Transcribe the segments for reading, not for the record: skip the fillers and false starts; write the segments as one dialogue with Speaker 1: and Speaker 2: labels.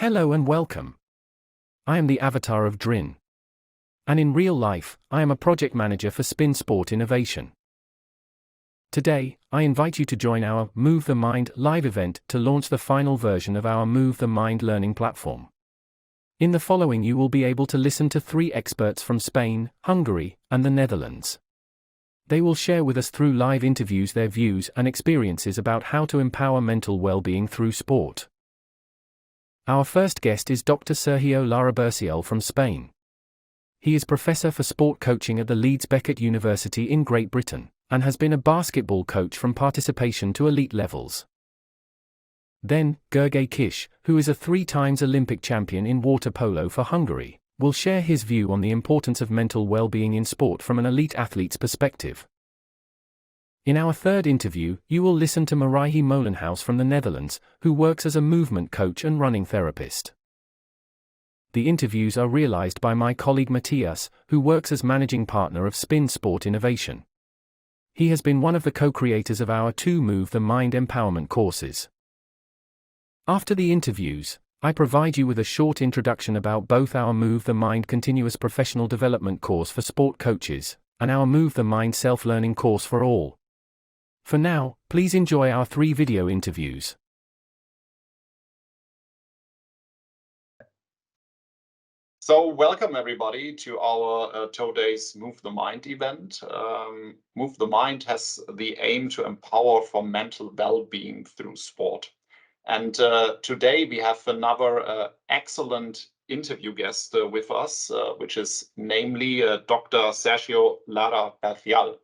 Speaker 1: Hello and welcome. I am the avatar of Drin. And in real life, I am a project manager for Spin Sport Innovation. Today, I invite you to join our Move the Mind live event to launch the final version of our Move the Mind learning platform. In the following, you will be able to listen to 3 experts from Spain, Hungary, and the Netherlands. They will share with us through live interviews their views and experiences about how to empower mental well-being through sport. Our first guest is Dr. Sergio Laraberciel from Spain. He is professor for sport coaching at the Leeds Beckett University in Great Britain, and has been a basketball coach from participation to elite levels. Then, Gergely Kiss, who is a 3-time Olympic champion in water polo for Hungary, will share his view on the importance of mental well-being in sport from an elite athlete's perspective. In our third interview, you will listen to Marihi Molenhouse from the Netherlands, who works as a movement coach and running therapist. The interviews are realized by my colleague Matthias, who works as managing partner of Spin Sport Innovation. He has been one of the co-creators of our 2 Move the Mind empowerment courses. After the interviews, I provide you with a short introduction about both our Move the Mind continuous professional development course for sport coaches, and our Move the Mind self-learning course for all. For now, please enjoy our 3 video interviews.
Speaker 2: So welcome everybody to our today's Move the Mind event. Move the Mind has the aim to empower for mental well-being through sport. And today we have another excellent interview guest with us, which is namely Dr. Sergio Laraberciel.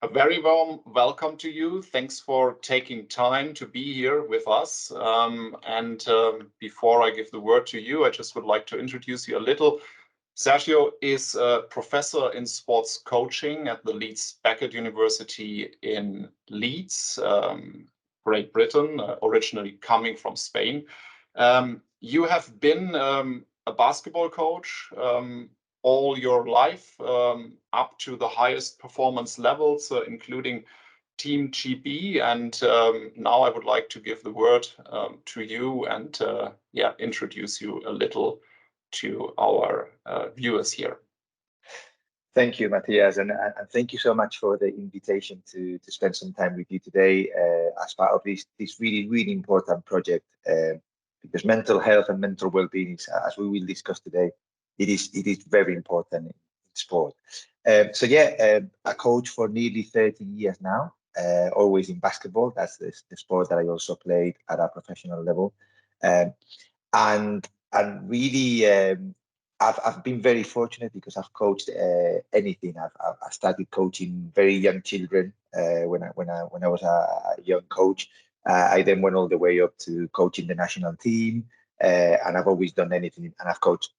Speaker 2: A very warm welcome to you. Thanks for taking time to be here with us. Before I give the word to you, I just would like to introduce you a little. Sergio is a professor in sports coaching at the Leeds Beckett University in Leeds, Great Britain, originally coming from Spain. You have been a basketball coach all your life, up to the highest performance levels, including Team GB. And now I would like to give the word to you and introduce you a little to our viewers here.
Speaker 3: Thank you, Matthias, and thank you so much for the invitation to spend some time with you today as part of this really important project, because mental health and mental well-being is, as we will discuss today, it is very important in sport. I coach for nearly 30 years now, always in basketball. That's the sport that I also played at a professional level, and really. I've been very fortunate because I've coached anything. I started coaching very young children when I was a young coach. I then went all the way up to coaching the national team, and I've always done anything. And I've coached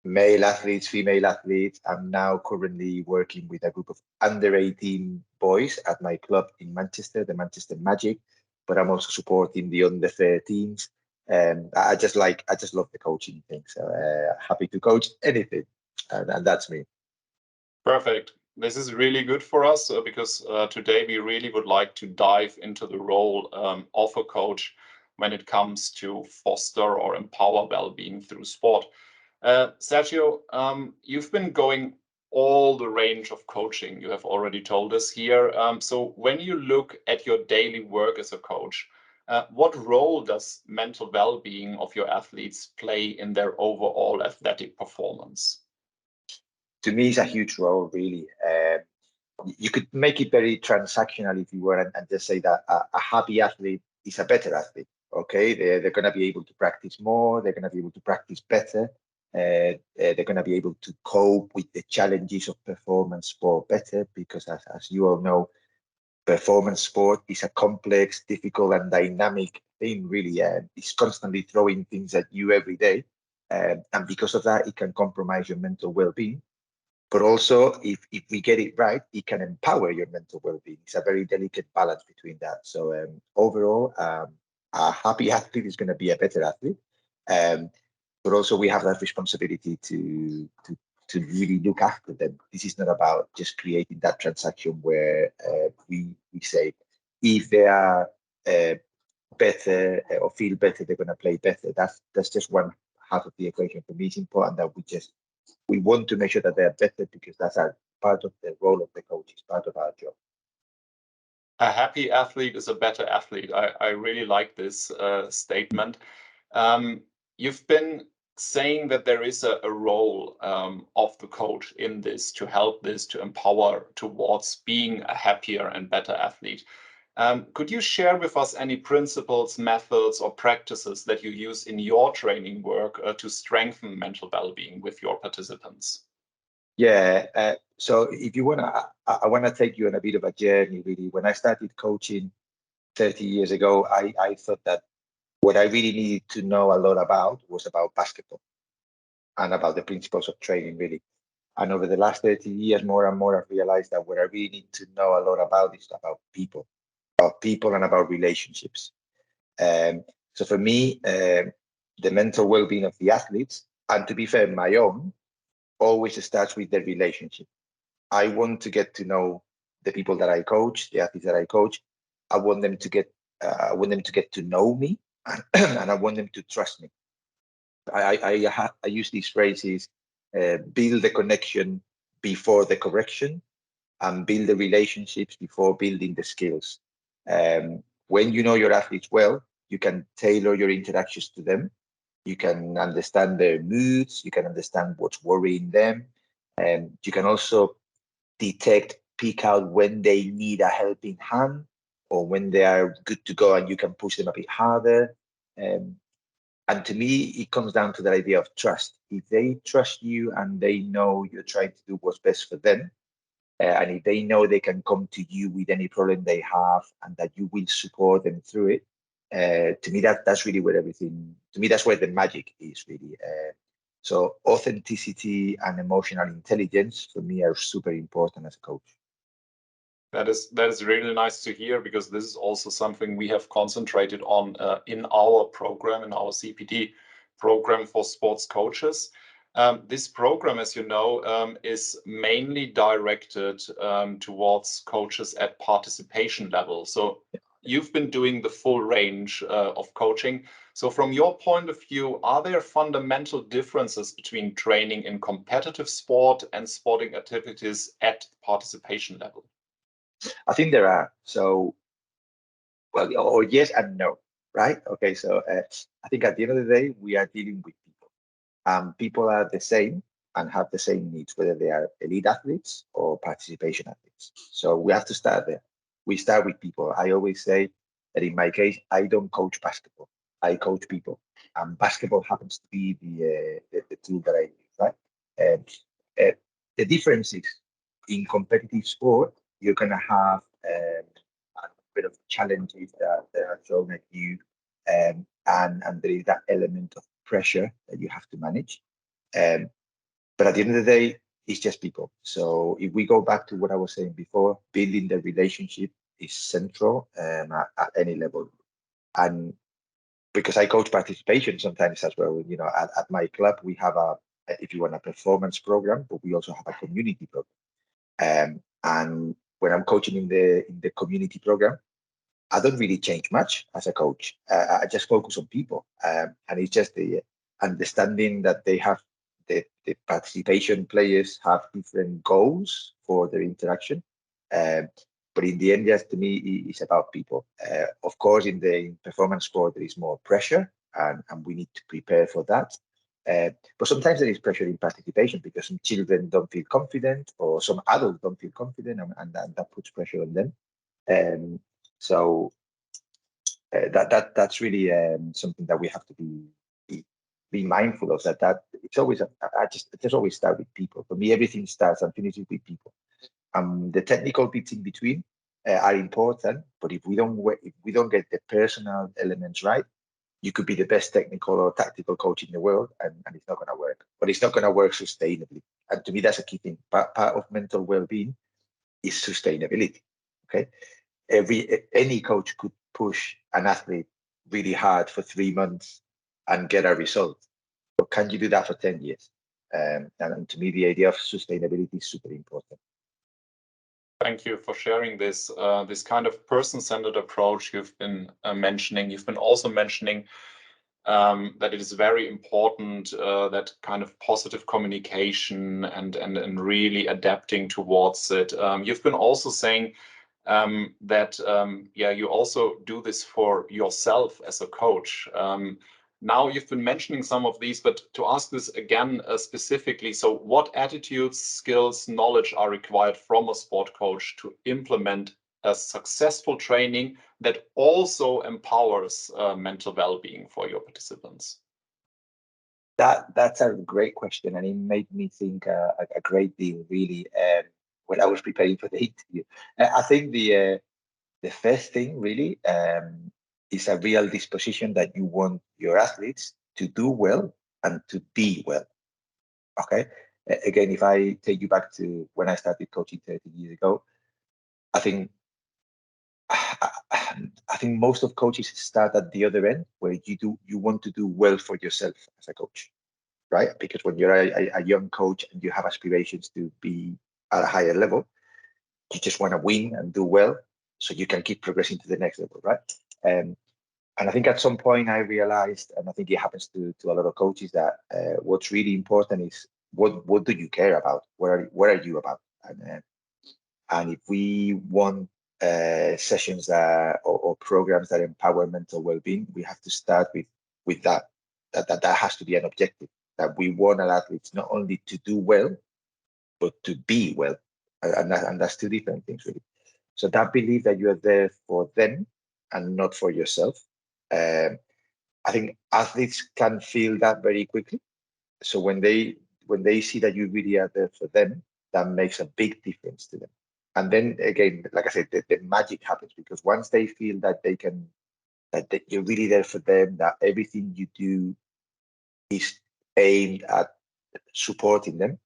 Speaker 3: male athletes, female athletes. I'm now currently working with a group of under 18 boys at my club in Manchester, the Manchester Magic. But I'm also supporting the under 13s. I just love the coaching thing, so happy to coach anything, and that's me.
Speaker 2: Perfect. This is really good for us because today we really would like to dive into the role of a coach when it comes to foster or empower well-being through sport. Sergio, you've been going all the range of coaching, you have already told us here. So when you look at your daily work as a coach, what role does mental well-being of your athletes play in their overall athletic performance?
Speaker 3: To me, it's a huge role, really. You could make it very transactional if you were, and just say that a happy athlete is a better athlete. Okay, they're going to be able to practice more. They're going to be able to practice better. They're going to be able to cope with the challenges of performance sport better, because as you all know, performance sport is a complex, difficult, and dynamic thing, really. It's constantly throwing things at you every day. And because of that, it can compromise your mental well-being. But also, if we get it right, it can empower your mental well-being. It's a very delicate balance between that. So overall, a happy athlete is going to be a better athlete. But also, we have that responsibility to really look after them. This is not about just creating that transaction where we say, if they are better or feel better, they're going to play better. That's just one half of the equation. For me, it's important that we want to make sure that they're better, because that's part of the role of the coach. It's part of our job.
Speaker 2: A happy athlete is a better athlete. I really like this statement. You've been saying that there is a role of the coach in this, to help this, to empower towards being a happier and better athlete. Could you share with us any principles, methods, or practices that you use in your training work to strengthen mental well-being with your participants?
Speaker 3: Yeah, so if you I want to take you on a bit of a journey, really. When I started coaching 30 years ago, I thought that what I really needed to know a lot about was about basketball and about the principles of training, really. And over the last 30 years, more and more, I've realized that what I really need to know a lot about is about people and about relationships. So for me, the mental well-being of the athletes, and to be fair, my own, always starts with the relationship. I want to get to know the people that I coach, the athletes that I coach. I want them to get to know me, and I want them to trust me. I use these phrases: build the connection before the correction, and build the relationships before building the skills. When you know your athletes well, you can tailor your interactions to them. You can understand their moods. You can understand what's worrying them. And you can also pick out when they need a helping hand, or when they are good to go and you can push them a bit harder. And to me, it comes down to the idea of trust. If they trust you and they know you're trying to do what's best for them, and if they know they can come to you with any problem they have and that you will support them through it, to me, that's really where everything, to me, that's where the magic is, really. So authenticity and emotional intelligence for me are super important as a coach.
Speaker 2: That is really nice to hear, because this is also something we have concentrated on in our program, in our CPD program for sports coaches. This program, as you know, is mainly directed towards coaches at participation level. So you've been doing the full range of coaching. So from your point of view, are there fundamental differences between training in competitive sport and sporting activities at participation level?
Speaker 3: I think there are. So, well, or yes and no, right? Okay, so I think at the end of the day, we are dealing with people. People are the same and have the same needs, whether they are elite athletes or participation athletes. So we have to start there. We start with people. I always say that in my case, I don't coach basketball. I coach people. Basketball happens to be the tool that I use, right? The difference is, in competitive sport, you're going to have a bit of challenges that are thrown at you, and there is that element of pressure that you have to manage. But at the end of the day, it's just people. So if we go back to what I was saying before, building the relationship is central at any level. And because I coach participation sometimes as well, you know, at my club, we have if you want, a performance program, but we also have a community program. And when I'm coaching in the community program, I don't really change much as a coach. I just focus on people, and it's just the understanding that they have the participation players have different goals for their interaction. But in the end, just to me, it's about people. Of course, in performance sport, there is more pressure, and we need to prepare for that. But sometimes there is pressure in participation because some children don't feel confident, or some adults don't feel confident, and that puts pressure on them. So that's really something that we have to be mindful of. That it's always I just always start with people. For me, everything starts and finishes with people. The technical bits in between are important, but if we don't get the personal elements right, you could be the best technical or tactical coach in the world, and it's not going to work. But it's not going to work sustainably. And to me, that's a key thing. Part of mental well-being is sustainability. Okay. Any coach could push an athlete really hard for 3 months and get a result, but can you do that for 10 years? And to me, the idea of sustainability is super important.
Speaker 2: Thank you for sharing this this kind of person-centered approach you've been mentioning. You've been also mentioning that it is very important that kind of positive communication and really adapting towards it. You've been also saying that yeah, you also do this for yourself as a coach. Now you've been mentioning some of these, but to ask this again specifically, so what attitudes, skills, knowledge are required from a sport coach to implement a successful training that also empowers mental well-being for your participants?
Speaker 3: That's a great question, and it made me think a great deal, really, when I was preparing for the interview. I think the first thing, really, is a real disposition that you want your athletes to do well and to be well. Okay. Again, if I take you back to when I started coaching 30 years ago, I think I think most of coaches start at the other end, where you want to do well for yourself as a coach, right? Because when you're a young coach and you have aspirations to be at a higher level, you just want to win and do well so you can keep progressing to the next level, right? And I think at some point I realized, and I think it happens to a lot of coaches, that what's really important is what do you care about? What are you about? And if we want sessions or programs that empower mental well-being, we have to start with that. That has to be an objective. That we want our athletes not only to do well, but to be well, and that's two different things, really. So that belief that you are there for them and not for yourself. I think athletes can feel that very quickly. So when they see that you really are there for them, that makes a big difference to them. And then again, like I said, the magic happens, because once they feel that that you're really there for them, that everything you do is aimed at supporting them,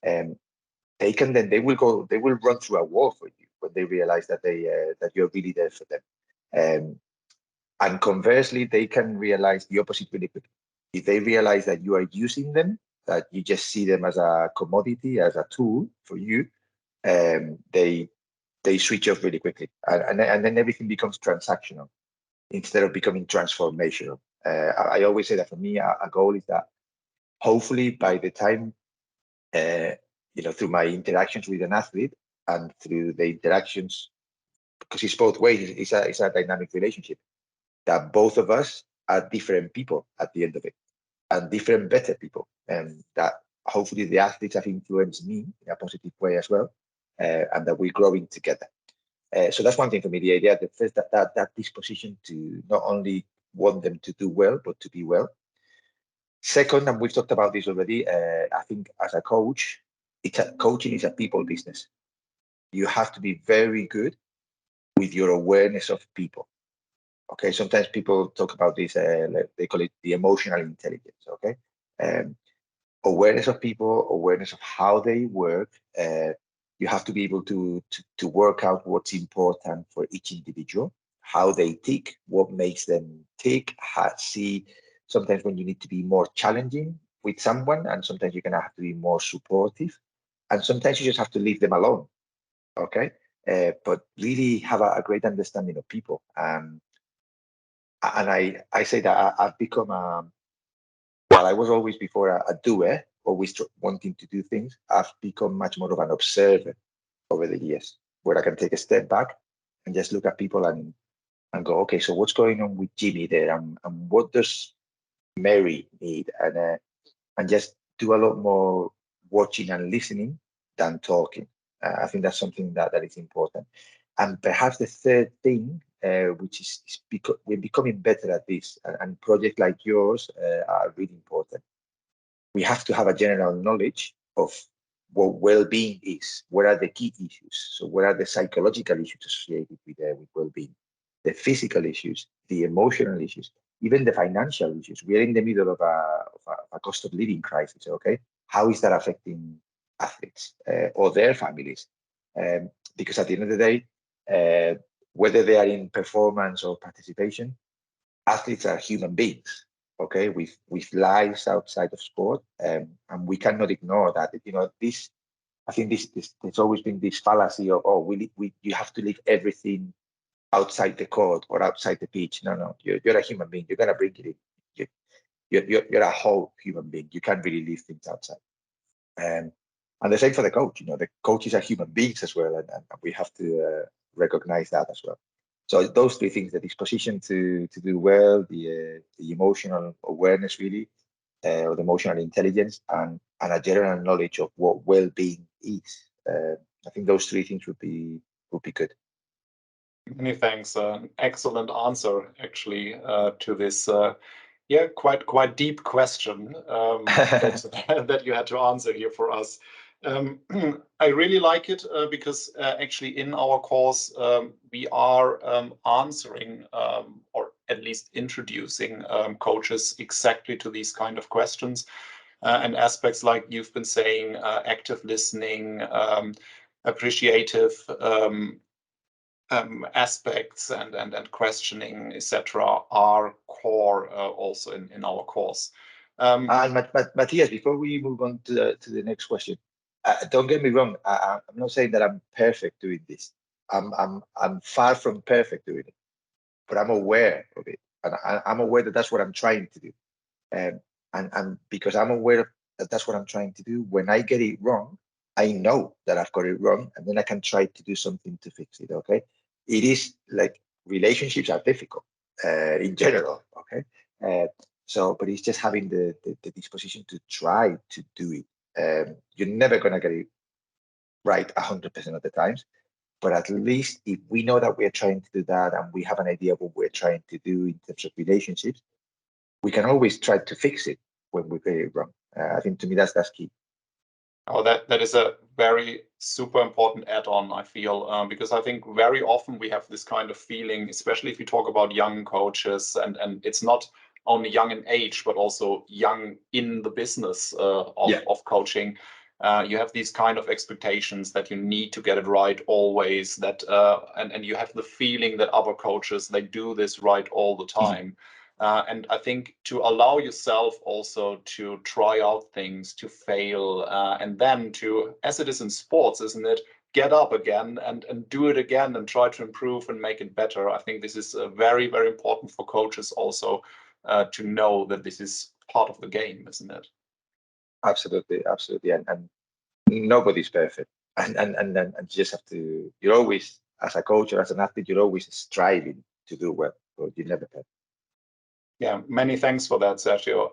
Speaker 3: they will run through a wall for you when they realize that that you're really there for them. And conversely, they can realize the opposite really quickly. If they realize that you are using them, that you just see them as a commodity, as a tool for you, they switch off really quickly, and then everything becomes transactional instead of becoming transformational. I always say that for me, a goal is that hopefully by the time, through my interactions with an athlete and through the interactions, because it's both ways, it's a dynamic relationship, that both of us are different people at the end of it, and different, better people, and that hopefully the athletes have influenced me in a positive way as well, and that we're growing together. So that's one thing for me, the idea that first that disposition to not only want them to do well, but to be well. Second, and we've talked about this already, I think as a coach, coaching is a people business. You have to be very good with your awareness of people. Okay, sometimes people talk about this, they call it the emotional intelligence, okay? Awareness of people, awareness of how they work. You have to be able to work out what's important for each individual, how they tick, what makes them tick, see sometimes when you need to be more challenging with someone, and sometimes you're going to have to be more supportive, and sometimes you just have to leave them alone, okay? But really have a great understanding of people. And I say that I've become while I was always before a doer, always wanting to do things, I've become much more of an observer over the years, where I can take a step back and just look at people and go, okay, so what's going on with Jimmy there, and what does Mary need, and just do a lot more watching and listening than talking. I think that's something that is important. And perhaps the third thing, which is we're becoming better at this, and projects like yours are really important. We have to have a general knowledge of what well-being is. What are the key issues? So what are the psychological issues associated with well-being? The physical issues, the emotional issues, even the financial issues. We are in the middle of a cost of living crisis, okay? How is that affecting athletes or their families? Because at the end of the day, whether they are in performance or participation, athletes are human beings, okay, with lives outside of sport, and we cannot ignore that. This I think there's always been this fallacy of, oh, you have to leave everything outside the court or outside the pitch. No, you're a human being. You're gonna bring it in. You're a whole human being. You can't really leave things outside. And the same for the coach. The coaches are human beings as well, and we have to recognize that as well. So those three things: the disposition to do well, the emotional awareness, really, or the emotional intelligence, and a general knowledge of what well-being is. I think those three things would be good.
Speaker 2: Many thanks. Excellent answer, actually, to this quite deep question that you had to answer here for us. I really like it because actually in our course we are answering or at least introducing coaches exactly to these kind of questions and aspects like you've been saying, active listening, appreciative aspects and questioning, etc., are core also in our course.
Speaker 3: And Matthias, before we move on to the next question, don't get me wrong. I'm not saying that I'm perfect doing this. I'm far from perfect doing it, but I'm aware of it, and I'm aware that that's what I'm trying to do. And because I'm aware that that's what I'm trying to do, when I get it wrong, I know that I've got it wrong, and then I can try to do something to fix it. Okay, it is like relationships are difficult in general. Okay, but it's just having the disposition to try to do it. You're never gonna get it right 100% of the times, but at least if we know that we're trying to do that and we have an idea of what we're trying to do in terms of relationships, we can always try to fix it when we get it wrong. I think to me that's key.
Speaker 2: Oh, that is a very super important add-on, I feel, because I think very often we have this kind of feeling, especially if you talk about young coaches, and it's not only young in age, but also young in the business of coaching. You have these kind of expectations that you need to get it right always, that and you have the feeling that other coaches, they do this right all the time. And I think to allow yourself also to try out things, to fail, and then to, as it is in sports, isn't it, get up again and do it again and try to improve and make it better. I think this is very, very important for coaches also to know that this is part of the game, isn't it?
Speaker 3: Absolutely, and nobody's perfect, and you just have to. You're always, as a coach or as an athlete, you're always striving to do well, but you're never perfect.
Speaker 2: Yeah, many thanks for that, Sergio.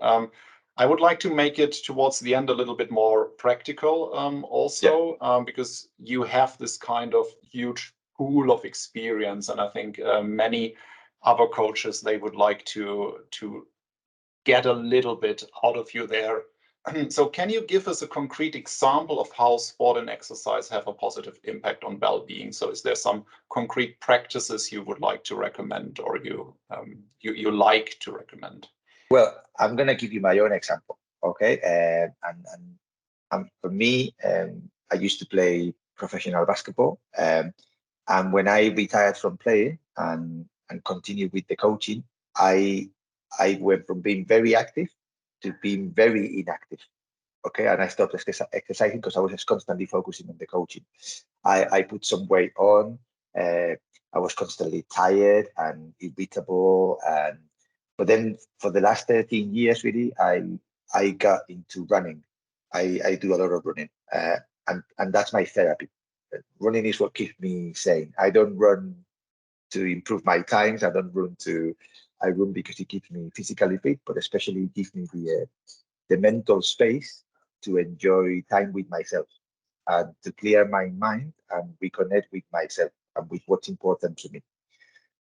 Speaker 2: I would like to make it towards the end a little bit more practical also, because you have this kind of huge pool of experience, and I think many other coaches, they would like to get a little bit out of you there. So can you give us a concrete example of how sport and exercise have a positive impact on well-being? So is there some concrete practices you would like to recommend, or you like to recommend?
Speaker 3: Well, I'm gonna give you my own example, okay? And for me, I used to play professional basketball, and when I retired from playing and continued with the coaching, I went from being very active to being very inactive. Okay, and I stopped exercising because I was just constantly focusing on the coaching. I put some weight on. I was constantly tired and irritable, but then for the last 13 years, really, I got into running. I do a lot of running, and that's my therapy. Running is what keeps me sane. I don't run to improve my times. I run because it keeps me physically fit, but especially it gives me the mental space to enjoy time with myself and to clear my mind and reconnect with myself and with what's important to me.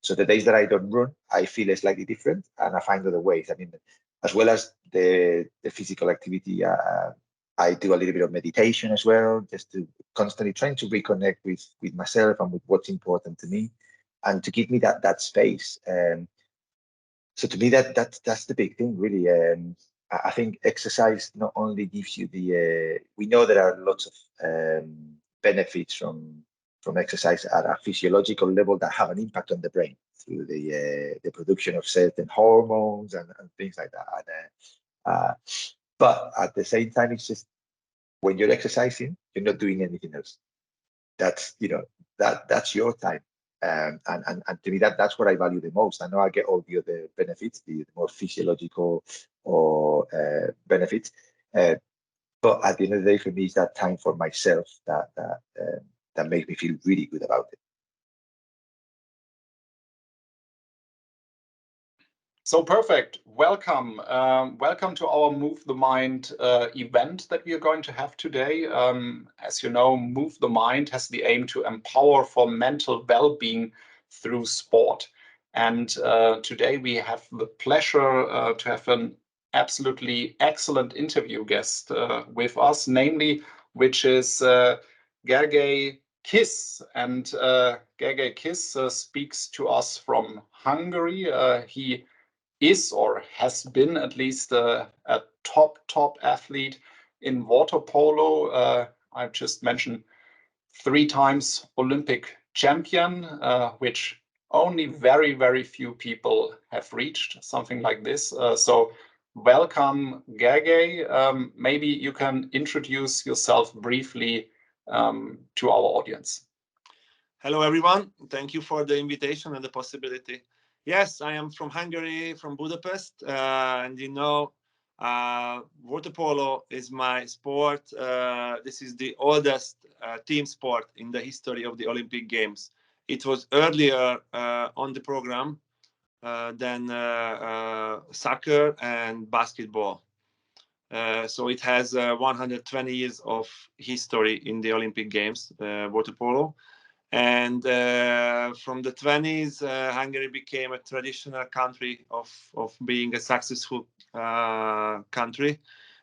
Speaker 3: So the days that I don't run, I feel slightly different, and I find other ways. I mean, as well as the physical activity, I do a little bit of meditation as well, just to constantly trying to reconnect with myself and with what's important to me, and to give me that space. So to me, that's the big thing, really. I think exercise not only gives you we know there are lots of benefits from exercise at a physiological level that have an impact on the brain through the production of certain hormones and things like that. But at the same time, it's just When you're exercising, you're not doing anything else. That's, that's your time. And to me, that's what I value the most. I know I get all the other benefits, the more physiological or benefits, but at the end of the day, for me, it's that time for myself that makes me feel really good about it.
Speaker 2: So perfect. Welcome. Welcome to our Move the Mind event that we are going to have today. As you know, Move the Mind has the aim to empower for mental well-being through sport. And today we have the pleasure to have an absolutely excellent interview guest with us, namely, which is Gergely Kiss. And Gergely Kiss speaks to us from Hungary. He is or has been at least a top athlete in water polo. I've just mentioned 3 times Olympic champion, which only very few people have reached something like this. So welcome, Gergely. Maybe you can introduce yourself briefly to our audience.
Speaker 4: Hello, everyone. Thank you for the invitation and the possibility. Yes, I am from Hungary, from Budapest, and water polo is my sport. This is the oldest team sport in the history of the Olympic Games. It was earlier on the program than soccer and basketball. So it has 120 years of history in the Olympic Games, water polo. And from the 20s, Hungary became a traditional country of being a successful country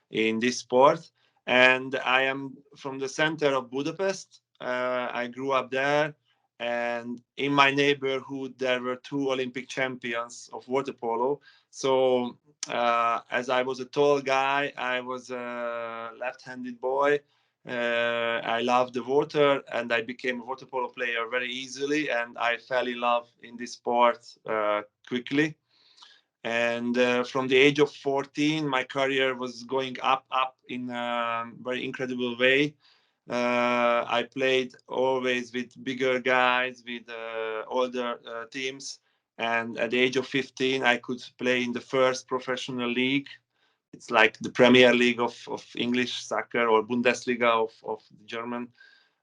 Speaker 4: in this sport. And I am from the center of Budapest. I grew up there. And in my neighborhood, there were 2 Olympic champions of water polo. So as I was a tall guy, I was a left-handed boy. I loved the water, and I became a water polo player very easily, and I fell in love in this sport quickly. And from the age of 14, my career was going up in a very incredible way. I played always with bigger guys, with older teams, and at the age of 15, I could play in the first professional league. It's like the Premier League of English soccer, or Bundesliga of German.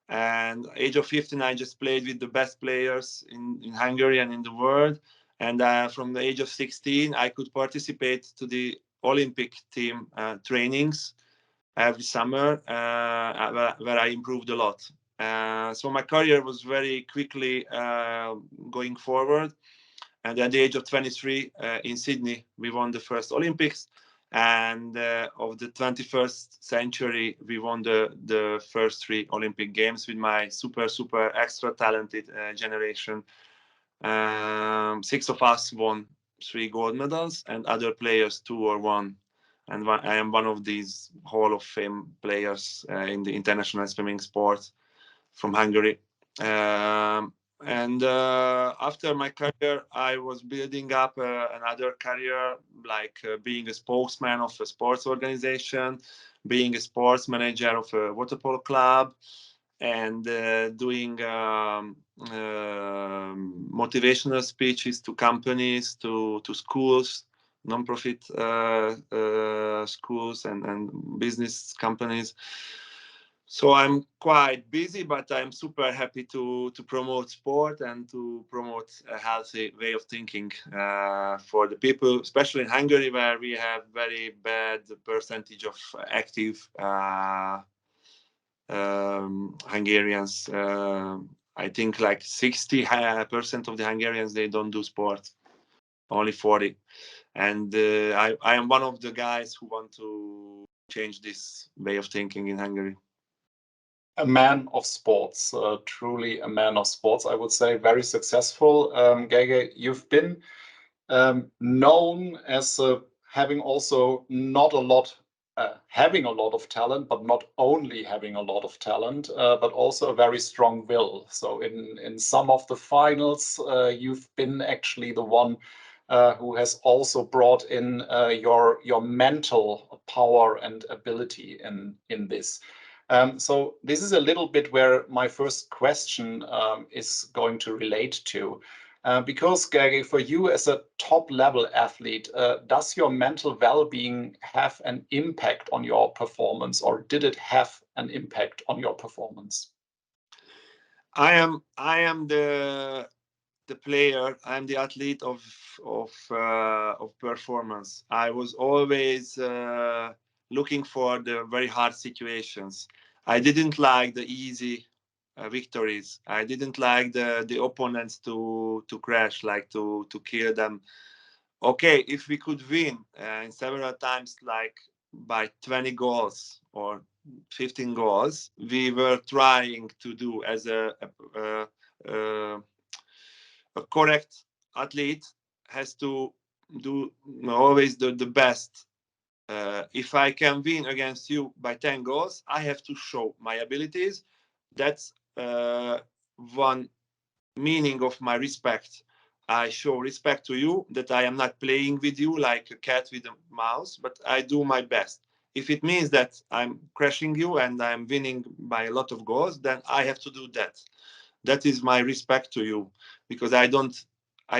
Speaker 4: And age of 15, I just played with the best players in Hungary and in the world. And from the age of 16, I could participate to the Olympic team trainings every summer, where I improved a lot. So my career was very quickly going forward. And at the age of 23 in Sydney, we won the first Olympics. And of the 21st century, we won the first 3 Olympic Games with my super extra talented generation. 6 of us won 3 gold medals, and other players 2 or 1. And I am one of these Hall of Fame players in the international swimming sport from Hungary. And after my career, I was building up another career, like being a spokesman of a sports organization, being a sports manager of a water polo club, and doing motivational speeches to companies, to schools, non-profit schools and business companies. So I'm quite busy, but I'm super happy to promote sport and to promote a healthy way of thinking for the people, especially in Hungary, where we have very bad percentage of active Hungarians. I think like 60% of the Hungarians, they don't do sport, only 40. And I am one of the guys who want to change this way of thinking in Hungary.
Speaker 2: A man of sports, truly a man of sports, I would say, very successful. Gergely, you've been known as having also not a lot, having a lot of talent, but not only having a lot of talent, but also a very strong will. So in some of the finals, you've been actually the one who has also brought in your mental power and ability in this. So this is a little bit where my first question is going to relate to. Because Gergi, for you as a top-level athlete, does your mental well-being have an impact on your performance, or did it have an impact on your performance?
Speaker 4: I am the player. I'm the athlete of performance. I was always looking for the very hard situations. I didn't like the easy victories. I didn't like the opponents to crash, like to kill them. Okay, if we could win in several times, like by 20 goals or 15 goals, we were trying to do as a a correct athlete has to do always the best. If I can win against you by 10 goals, I have to show my abilities. That's one meaning of my respect. I show respect to you, that I am not playing with you like a cat with a mouse, but I do my best. If it means that I'm crushing you and I'm winning by a lot of goals, then I have to do that. That is my respect to you, because I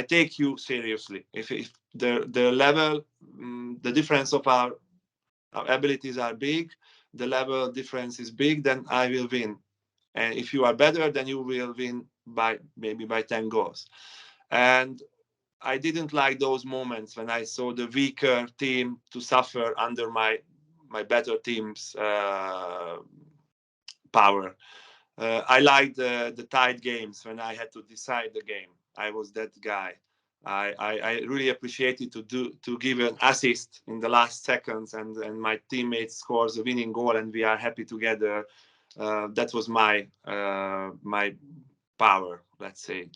Speaker 4: take you seriously. If the level, the difference of our abilities are big, the level difference is big, then I will win. And if you are better, then you will win by maybe by 10 goals. And I didn't like those moments when I saw the weaker team to suffer under my better team's power. I liked the tight games when I had to decide the game. I was that guy. I really appreciated to give an assist in the last seconds, and my teammate scores a winning goal and we are happy together. That was my power, let's say.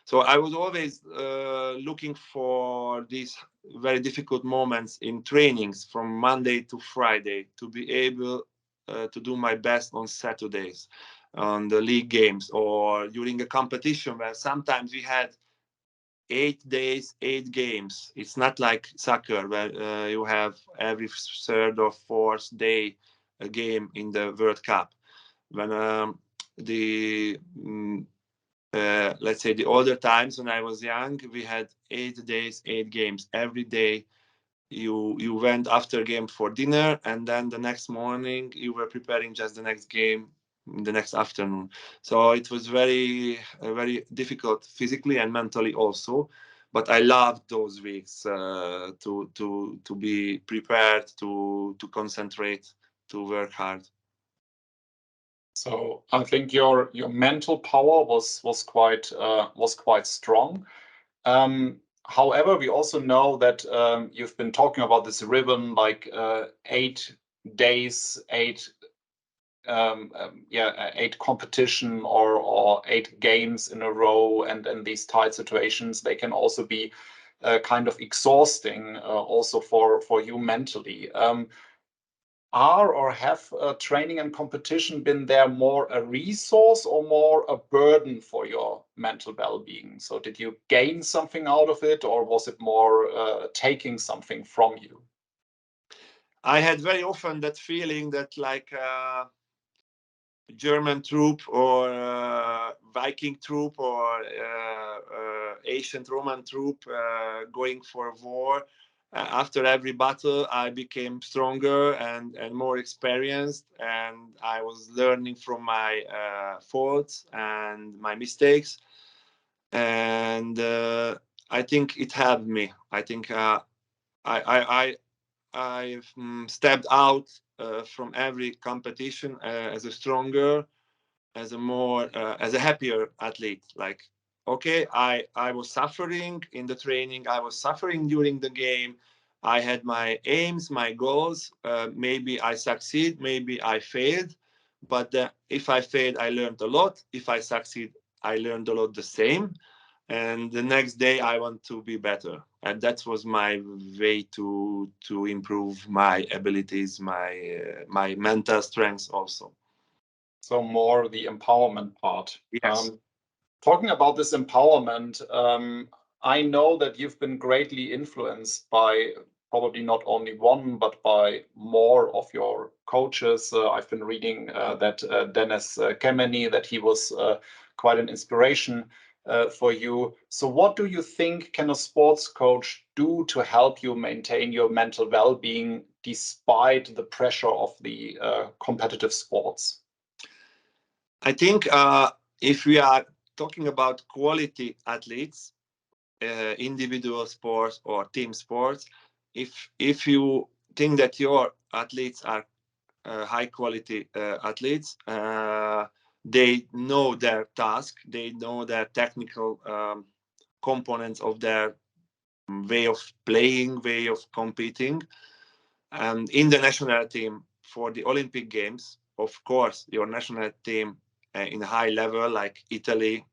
Speaker 4: So I was always looking for these very difficult moments in trainings from Monday to Friday to be able to do my best on Saturdays, on the league games, or during a competition where sometimes we had 8 days, 8 games. It's not like soccer where you have every third or fourth day a game in the World Cup. When let's say the older times when I was young, we had 8 days, 8 games. Every day you went after game for dinner, and then the next morning you were preparing just the next game the next afternoon. So it was very difficult physically and mentally also. But I loved those weeks to be prepared, to concentrate, to work hard.
Speaker 2: So I think your mental power was quite strong. However, we also know that you've been talking about this rhythm, like 8 days, 8 8 competition or 8 games in a row, and these tight situations, they can also be kind of exhausting also for you mentally. Are or have training and competition been there more a resource or more a burden for your mental well-being? So did you gain something out of it, or was it more taking something from you?
Speaker 4: I had very often that feeling that like German troop or Viking troop or ancient Roman troop going for war. After every battle, I became stronger and more experienced, and I was learning from my faults and my mistakes. And I think it helped me. I think I've stepped out from every competition as a stronger, as a more, as a happier athlete. Like, okay, I was suffering in the training, I was suffering during the game. I had my aims, my goals. Maybe I succeed, maybe I failed. But if I failed, I learned a lot. If I succeed, I learned a lot the same. And the next day I want to be better, and that was my way to improve my abilities, my mental strengths also.
Speaker 2: So more the empowerment part.
Speaker 4: Yes.
Speaker 2: Talking about this empowerment, I know that you've been greatly influenced by probably not only one, but by more of your coaches. I've been reading that Dennis Kemeny, that he was quite an inspiration for you. So what do you think can a sports coach do to help you maintain your mental well-being despite the pressure of the competitive sports?
Speaker 4: I think if we are talking about quality athletes, individual sports or team sports, if you think that your athletes are high quality athletes, they know their task, they know their technical components of their way of playing, way of competing. And in the national team for the Olympic Games, of course, your national team in high level like Italy,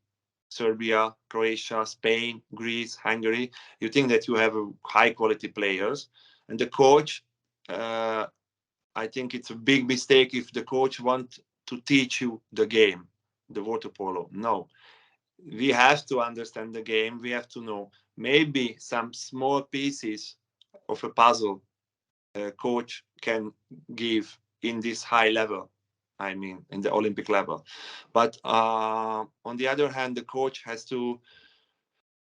Speaker 4: Serbia, Croatia, Spain, Greece, Hungary, you think that you have high quality players. And the coach, I think it's a big mistake if the coach wants to teach you the game, the water polo. No, we have to understand the game. We have to know maybe some small pieces of a puzzle a coach can give in this high level. I mean, in the Olympic level. But on the other hand, the coach has to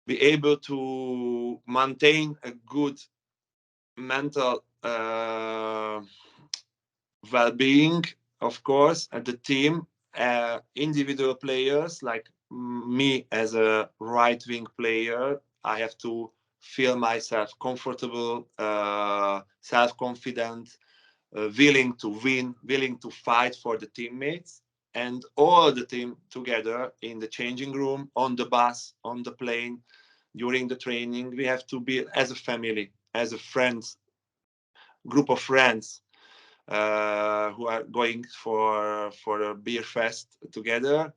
Speaker 4: be able to maintain a good mental well-being, of course, and the team, individual players like me as a right-wing player, I have to feel myself comfortable, self-confident, willing to win, willing to fight for the teammates, and all the team together in the changing room, on the bus, on the plane, during the training. We have to be as a family, as a friends, group of friends who are going for a beer fest together.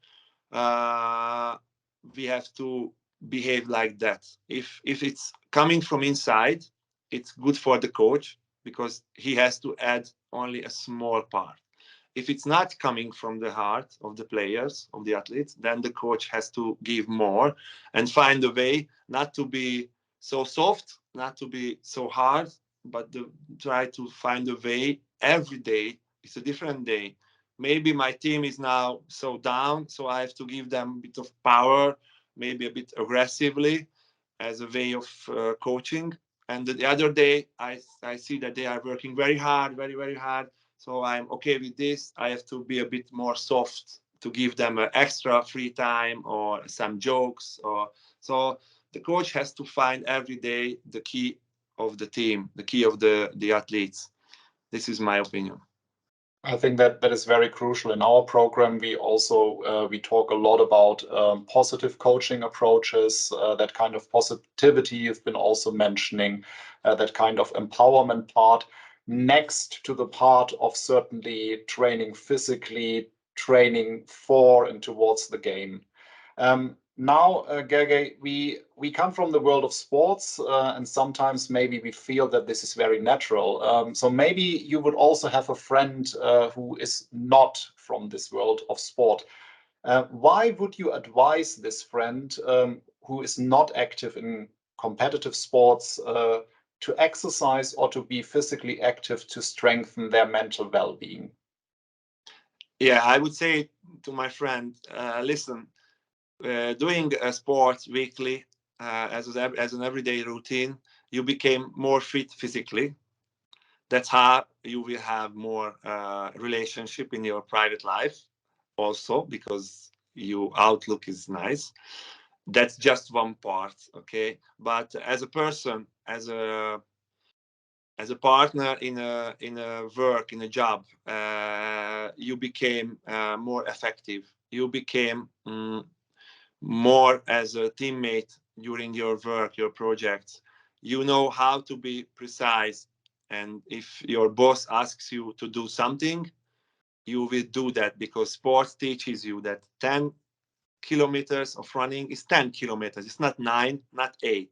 Speaker 4: We have to behave like that. If it's coming from inside, it's good for the coach because he has to add only a small part. If it's not coming from the heart of the players, of the athletes, then the coach has to give more and find a way not to be so soft, not to be so hard, but try to find a way every day. It's a different day. Maybe my team is now so down, so I have to give them a bit of power, maybe a bit aggressively as a way of coaching. And the other day, I see that they are working very hard, very, very hard. So I'm okay with this. I have to be a bit more soft to give them an extra free time or some jokes. Or so the coach has to find every day the key of the team, the key of the athletes. This is my opinion.
Speaker 2: I think that is very crucial. In our program, we also we talk a lot about positive coaching approaches, that kind of positivity you've been also mentioning, that kind of empowerment part, next to the part of certainly training physically, training for and towards the game. Now, Gergely, we come from the world of sports, and sometimes maybe we feel that this is very natural. So maybe you would also have a friend who is not from this world of sport. Why would you advise this friend who is not active in competitive sports to exercise or to be physically active to strengthen their mental well-being?
Speaker 4: Yeah, I would say to my friend, listen, doing sports weekly as an everyday routine, you became more fit physically. That's how you will have more relationship in your private life also because your outlook is nice. That's just one part, okay? But as a person, as a partner in a work, in a job, you became more effective. You became more as a teammate during your work, your projects. You know how to be precise. And if your boss asks you to do something, you will do that because sports teaches you that 10 kilometers of running is 10 kilometers. It's not 9, not 8.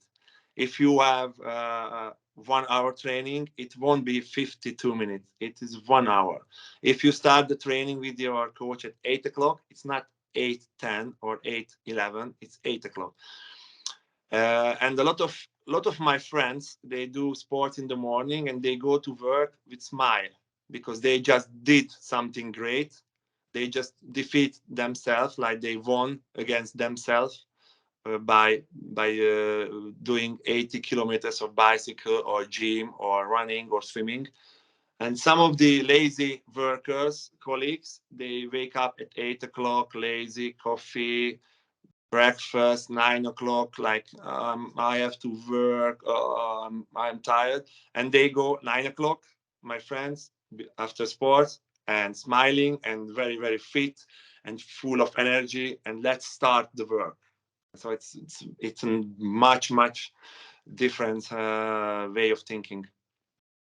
Speaker 4: If you have 1 hour training, it won't be 52 minutes. It is 1 hour. If you start the training with your coach at 8 o'clock, it's not 8:10 or 8:11. It's 8 o'clock. And a lot of lot of my friends, they do sports in the morning and they go to work with smile because they just did something great. They just defeat themselves, like they won against themselves by doing 80 kilometers of bicycle or gym or running or swimming. And some of the lazy workers, colleagues, they wake up at 8 o'clock, lazy, coffee, breakfast, 9 o'clock, like I have to work, I'm tired. And they go 9 o'clock, my friends, after sports, and smiling and very, very fit and full of energy. And let's start the work. So it's a much different way of thinking.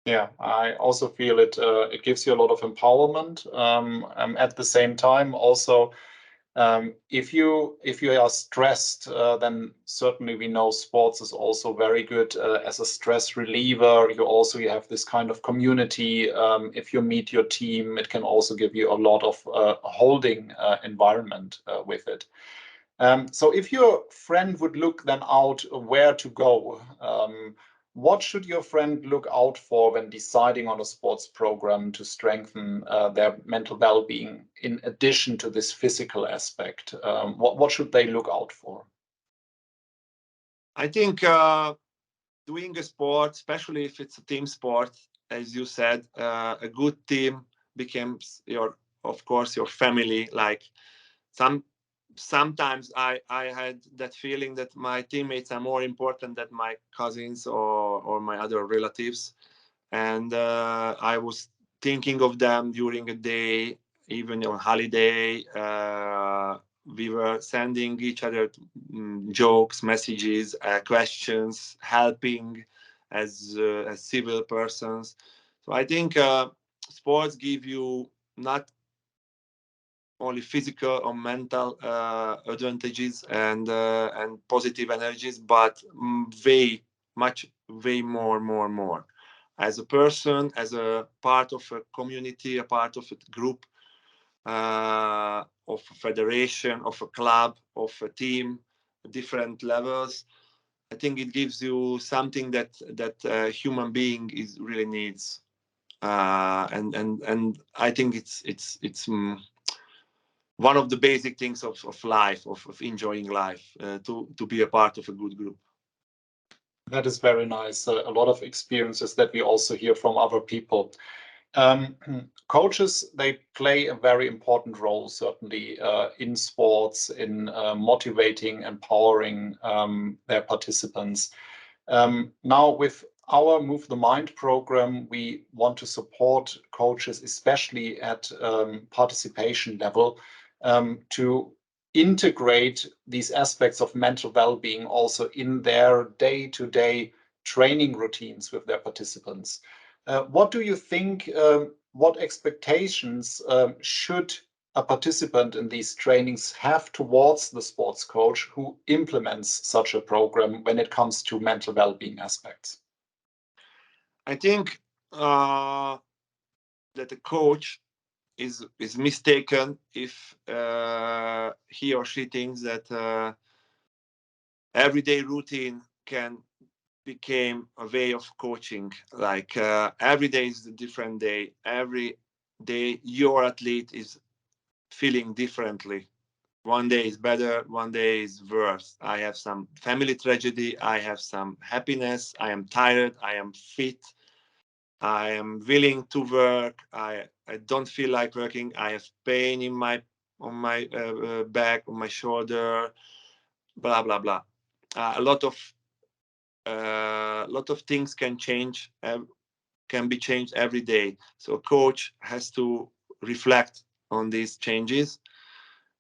Speaker 2: Yeah, I also feel it. It gives you a lot of empowerment. At the same time, also, if you are stressed, then certainly we know sports is also very good as a stress reliever. You have this kind of community. If you meet your team, it can also give you a lot of holding environment with it. So if your friend would look then out where to go, what should your friend look out for when deciding on a sports program to strengthen their mental well-being in addition to this physical aspect? What should they look out for?
Speaker 4: I think doing a sport, especially if it's a team sport, as you said, a good team becomes of course, your family. Like sometimes I had that feeling that my teammates are more important than my cousins or my other relatives, and I was thinking of them during a day, even on holiday. We were sending each other jokes, messages, questions, helping as civil persons. So I think sports give you not only physical or mental advantages and positive energies, but way more. As a person, as a part of a community, a part of a group, of a federation, of a club, of a team, different levels. I think it gives you something that a human being is really needs, and I think it's one of the basic things of life, of enjoying life, to be a part of a good group.
Speaker 2: That is very nice. A lot of experiences that we also hear from other people. Coaches, they play a very important role, certainly, in sports, in motivating, empowering their participants. Now, with our Move the Mind program, we want to support coaches, especially at participation level, to integrate these aspects of mental well-being also in their day-to-day training routines with their participants. What do you think, what expectations should a participant in these trainings have towards the sports coach who implements such a program when it comes to mental well-being aspects?
Speaker 4: I think that the coach is mistaken if he or she thinks that everyday routine can become a way of coaching. Like every day is a different day. Every day your athlete is feeling differently. One day is better, one day is worse. I have some family tragedy, I have some happiness, I am tired, I am fit, I am willing to work, I don't feel like working, I have pain in my on my back, on my shoulder, blah blah blah. A lot of things can change, can be changed every day. So a coach has to reflect on these changes,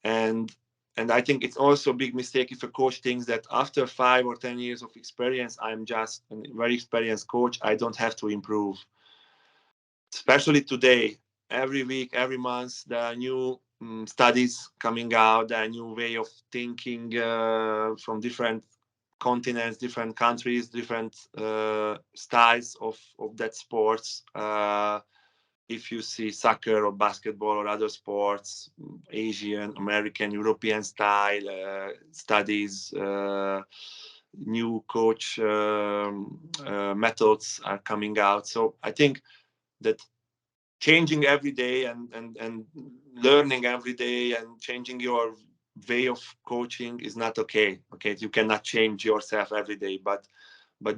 Speaker 4: and I think it's also a big mistake if a coach thinks that after 5 or 10 years of experience, I'm just a very experienced coach, I don't have to improve. Especially today, every week, every month, there are new studies coming out, there are new way of thinking from different continents, different countries, different styles of that sports. If you see soccer or basketball or other sports, Asian, American, European style studies, new coach methods are coming out. So I think that changing every day and learning every day and changing your way of coaching is not okay. Okay, you cannot change yourself every day, but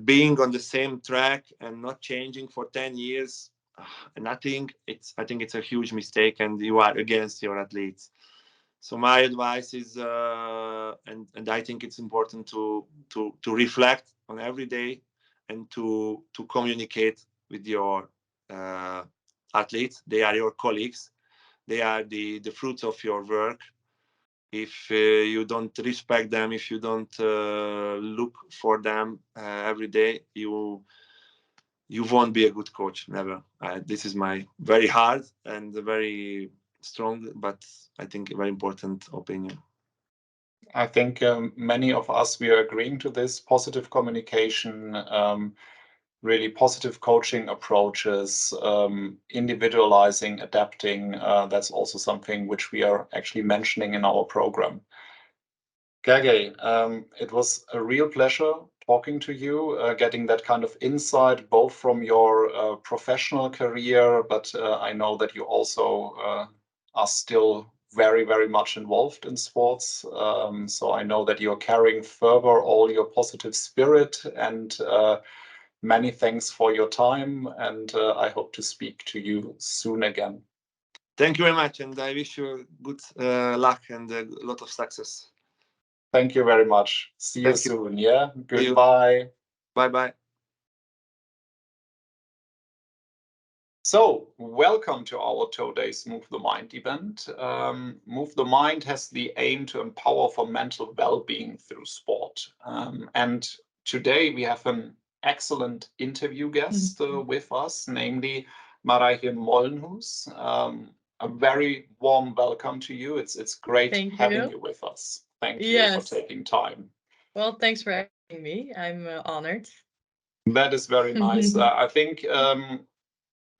Speaker 4: being on the same track and not changing for 10 years, nothing, I think it's a huge mistake, and you are against your athletes. So my advice is, and I think it's important to reflect on every day and to communicate with your athletes. They are your colleagues. They are the fruits of your work. If you don't respect them, if you don't look for them every day, you won't be a good coach. Never. This is my very hard and very strong, but I think a very important opinion.
Speaker 2: I think many of us, we are agreeing to this positive communication, really positive coaching approaches, individualizing, adapting. That's also something which we are actually mentioning in our program. Gergely, it was a real pleasure talking to you, getting that kind of insight, both from your professional career, but I know that you also are still very, very much involved in sports. So I know that you're carrying further all your positive spirit, and many thanks for your time. And I hope to speak to you soon again.
Speaker 4: Thank you very much, and I wish you good luck and a lot of success.
Speaker 2: Thank you very much. See you soon. Yeah. Goodbye.
Speaker 4: Bye-bye.
Speaker 2: So, welcome to our today's Move the Mind event. Move the Mind has the aim to empower for mental well-being through sport. And today we have an excellent interview guest with us, namely Marijke Mollenhuis. A very warm welcome to you. It's great having you with us. Thank you for taking time.
Speaker 5: Well, thanks for having me. I'm honored.
Speaker 2: That is very nice. I think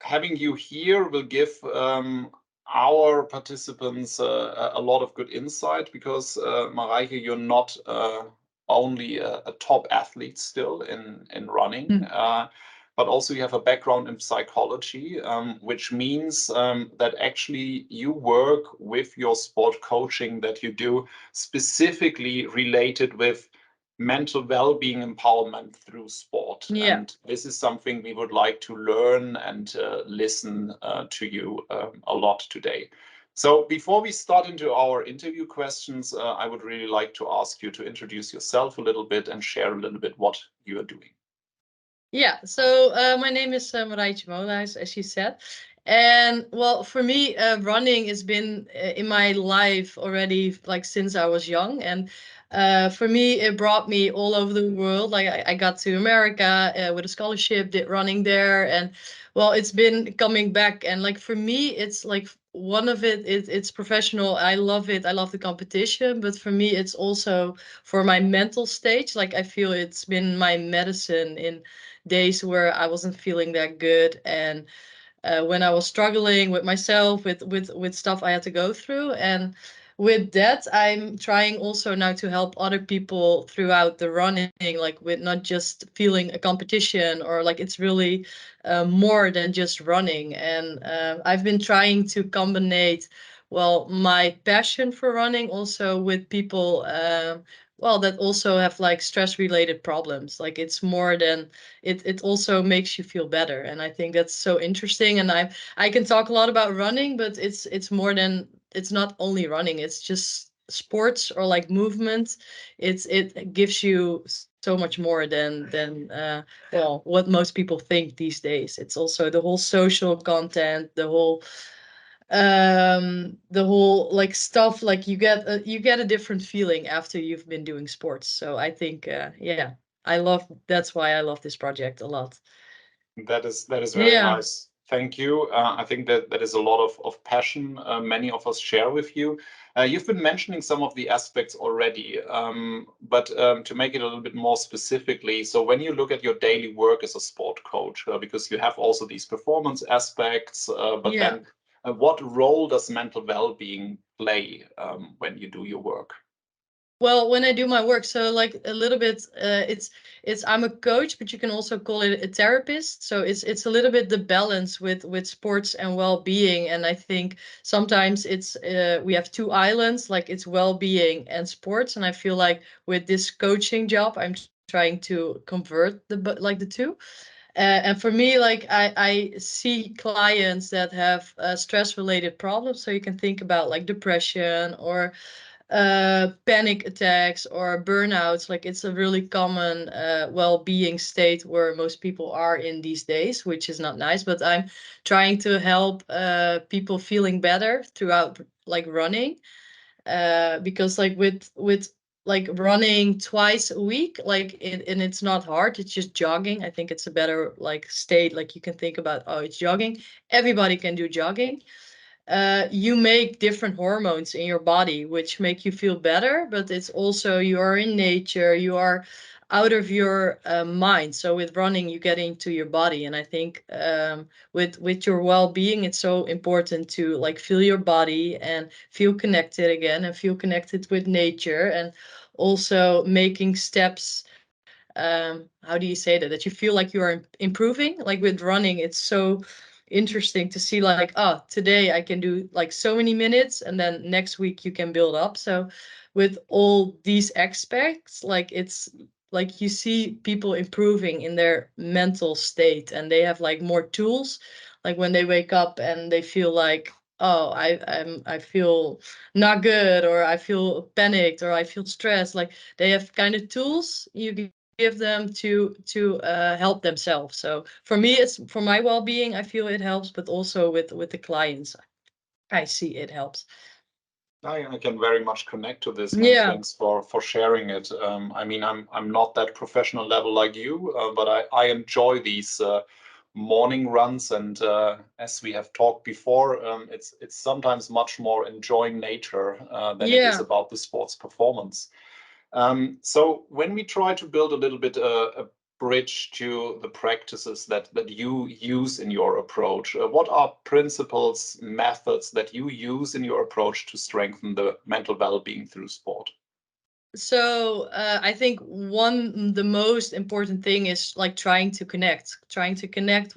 Speaker 2: having you here will give our participants a lot of good insight, because Marijke, you're not only a top athlete still in running, but also you have a background in psychology, which means that actually you work with your sport coaching that you do specifically related with mental well-being empowerment through sport.
Speaker 5: Yeah.
Speaker 2: And this is something we would like to learn and listen to you a lot today. So before we start into our interview questions, I would really like to ask you to introduce yourself a little bit and share a little bit what you are doing.
Speaker 5: Yeah, so my name is Marijke Mollenhuis, as you said. And well, for me, running has been in my life already, like since I was young. And for me, it brought me all over the world. Like I got to America with a scholarship, did running there. And well, it's been coming back. And like for me, it's like one of it's professional. I love it. I love the competition. But for me, it's also for my mental stage. Like I feel it's been my medicine in days where I wasn't feeling that good, and when I was struggling with myself, with stuff I had to go through. And with that, I'm trying also now to help other people throughout the running, like with not just feeling a competition, or like it's really more than just running. And I've been trying to combine, well, my passion for running also with people well, that also have like stress related problems. Like it's more than it also makes you feel better. And I think that's so interesting. And I can talk a lot about running, but it's more than, it's not only running, it's just sports or like movement. It gives you so much more than well, what most people think these days. It's also the whole social content, the whole like stuff, like you get a different feeling after you've been doing sports. So I think yeah, that's why I love this project a lot.
Speaker 2: That is very nice. Thank you. I think that is a lot of passion many of us share with you. You've been mentioning some of the aspects already, but to make it a little bit more specifically, so when you look at your daily work as a sport coach, because you have also these performance aspects, but then what role does mental well-being play when you do your work?
Speaker 5: Well, when I do my work, so like a little bit, it's I'm a coach, but you can also call it a therapist. So it's a little bit the balance with sports and well-being. And I think sometimes it's we have two islands, like it's well-being and sports. And I feel like with this coaching job, I'm trying to convert the two. And for me, like I see clients that have stress-related problems. So you can think about like depression or panic attacks or burnouts. Like it's a really common well-being state where most people are in these days, which is not nice. But I'm trying to help people feeling better throughout like running, because like with like running twice a week, like and it's not hard, it's just jogging. I think it's a better like state. Like you can think about, oh, it's jogging, everybody can do jogging. You make different hormones in your body which make you feel better, but it's also you are in nature, you are out of your mind. So with running you get into your body, and I think with your well-being it's so important to like feel your body and feel connected again and feel connected with nature, and also making steps. How do you say that you feel like you are improving. Like with running it's so interesting to see like, oh, today I can do like so many minutes and then next week you can build up. So with all these aspects, like it's like you see people improving in their mental state and they have like more tools, like when they wake up and they feel like, oh, I feel not good, or I feel panicked, or I feel stressed. Like they have kind of tools you give them to help themselves. So for me, it's for my well-being. I feel it helps, but also with the clients, I see it helps.
Speaker 2: I can very much connect to this. Many
Speaker 5: Yeah,
Speaker 2: thanks for sharing it. I mean, I'm not that professional level like you, but I enjoy these morning runs, and as we have talked before, it's sometimes much more enjoying nature than it is
Speaker 5: yeah.
Speaker 2: about the sports performance. So when we try to build a little bit a bridge to the practices that you use in your approach, what are principles, methods that you use in your approach to strengthen the mental well-being through sport?
Speaker 5: So I think the most important thing is like trying to connect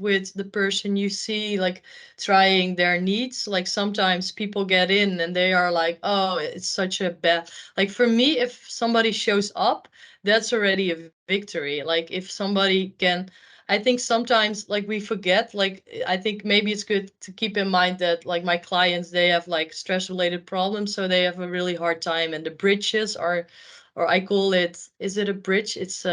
Speaker 5: with the person you see, like trying their needs. Like sometimes people get in and they are like, oh, it's such a bad, like for me, if somebody shows up, that's already a victory. Like if somebody can, I think sometimes like we forget, like I think maybe it's good to keep in mind that like my clients, they have like stress related problems, so they have a really hard time, and the bridges are, or I call it, is it a bridge? It's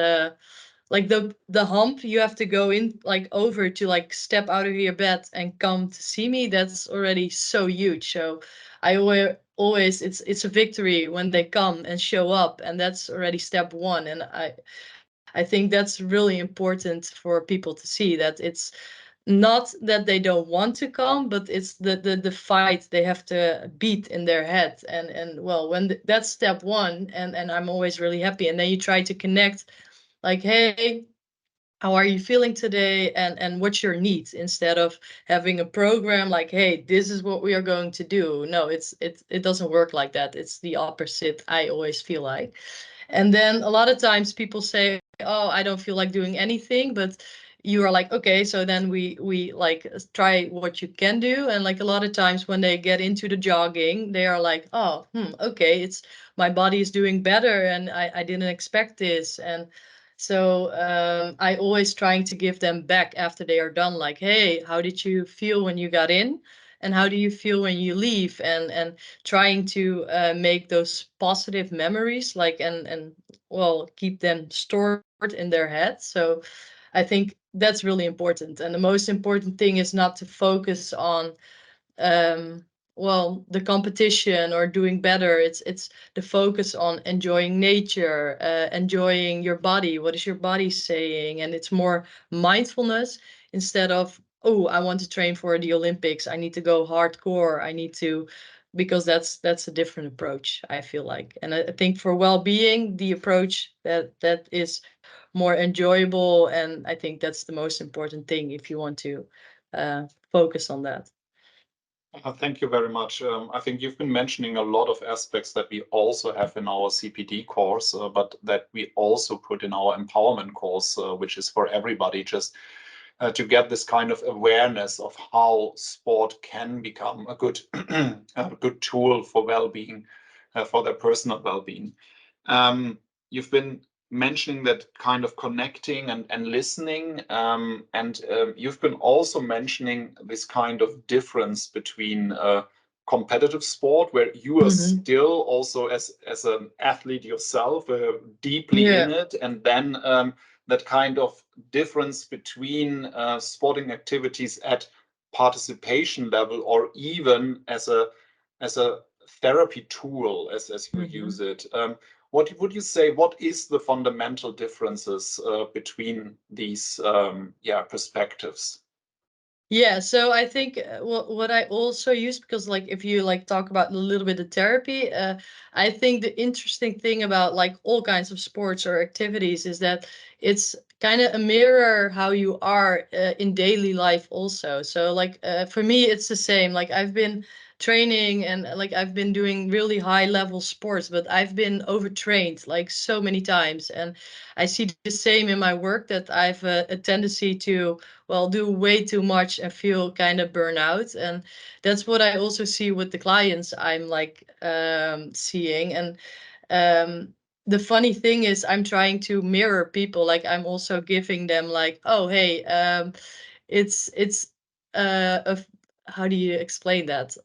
Speaker 5: like the hump you have to go in like over to like step out of your bed and come to see me. That's already so huge. So I always it's a victory when they come and show up, and that's already step one. And I think that's really important for people to see, that it's not that they don't want to come, but it's the fight they have to beat in their head. And well, when that's step one, and I'm always really happy. And then you try to connect, like, hey, how are you feeling today, and what's your needs, instead of having a program like, hey, this is what we are going to do. No, it doesn't work like that. It's the opposite, I always feel like. And then a lot of times people say, oh, I don't feel like doing anything, but you are like, okay, so then we like try what you can do. And like a lot of times when they get into the jogging, they are like, oh, okay, it's my body is doing better, and I didn't expect this. And so I always trying to give them back after they are done, like, hey, how did you feel when you got in? And how do you feel when you leave? And trying to make those positive memories, like, and well, keep them stored in their head. So I think that's really important. And the most important thing is not to focus on well, the competition or doing better. It's the focus on enjoying nature, enjoying your body. What is your body saying? And it's more mindfulness, instead of, oh, I want to train for the Olympics, I need to go hardcore, I need to, because that's a different approach, I feel like. And I think for well-being, the approach that is more enjoyable, and I think that's the most important thing if you want to focus on that.
Speaker 2: Thank you very much. I think you've been mentioning a lot of aspects that we also have in our CPD course, but that we also put in our empowerment course, which is for everybody, just to get this kind of awareness of how sport can become a good, a good tool for well-being, for their personal well-being. You've been mentioning that kind of connecting and listening, and you've been also mentioning this kind of difference between competitive sport, where you are still also as an athlete yourself, deeply in it, and then that kind of difference between sporting activities at participation level, or even as a therapy tool, as you use it. What would you say? What is the fundamental differences between these perspectives?
Speaker 5: Yeah, so I think what I also use, because like if you like talk about a little bit of therapy, I think the interesting thing about like all kinds of sports or activities is that it's kind of a mirror how you are in daily life also. So like for me, it's the same. Like I've been training and like I've been doing really high level sports, but I've been overtrained like so many times, and I see the same in my work, that I've a tendency to, well, do way too much and feel kind of burnout. And that's what I also see with the clients I'm like seeing. And the funny thing is I'm trying to mirror people. Like I'm also giving them like, oh, hey, it's a how do you explain that?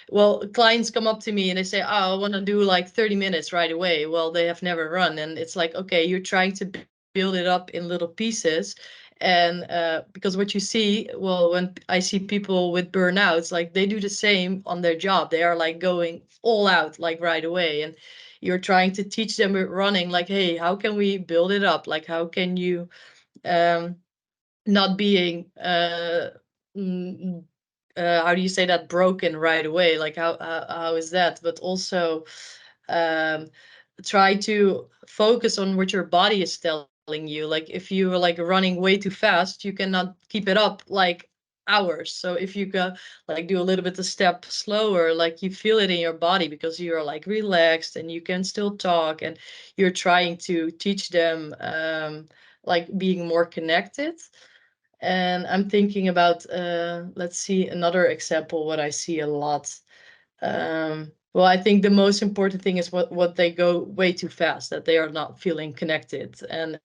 Speaker 5: Well, clients come up to me and they say, oh, I want to do like 30 minutes right away. Well, they have never run. And it's like, okay, you're trying to build it up in little pieces. And because what you see, well, when I see people with burnouts, like they do the same on their job. They are like going all out like right away. And you're trying to teach them with running, like, hey, how can we build it up? Like, how can you not being how do you say that, broken right away? Like how is that? But also um try to focus on what your body is telling you. Like if you are like running way too fast, you cannot keep it up like hours. So if you go like do a little bit of step slower, like you feel it in your body because you're like relaxed and you can still talk, and you're trying to teach them like being more connected. And I'm thinking about let's see, another example what I see a lot. Well, I think the most important thing is what they go way too fast, that they are not feeling connected, and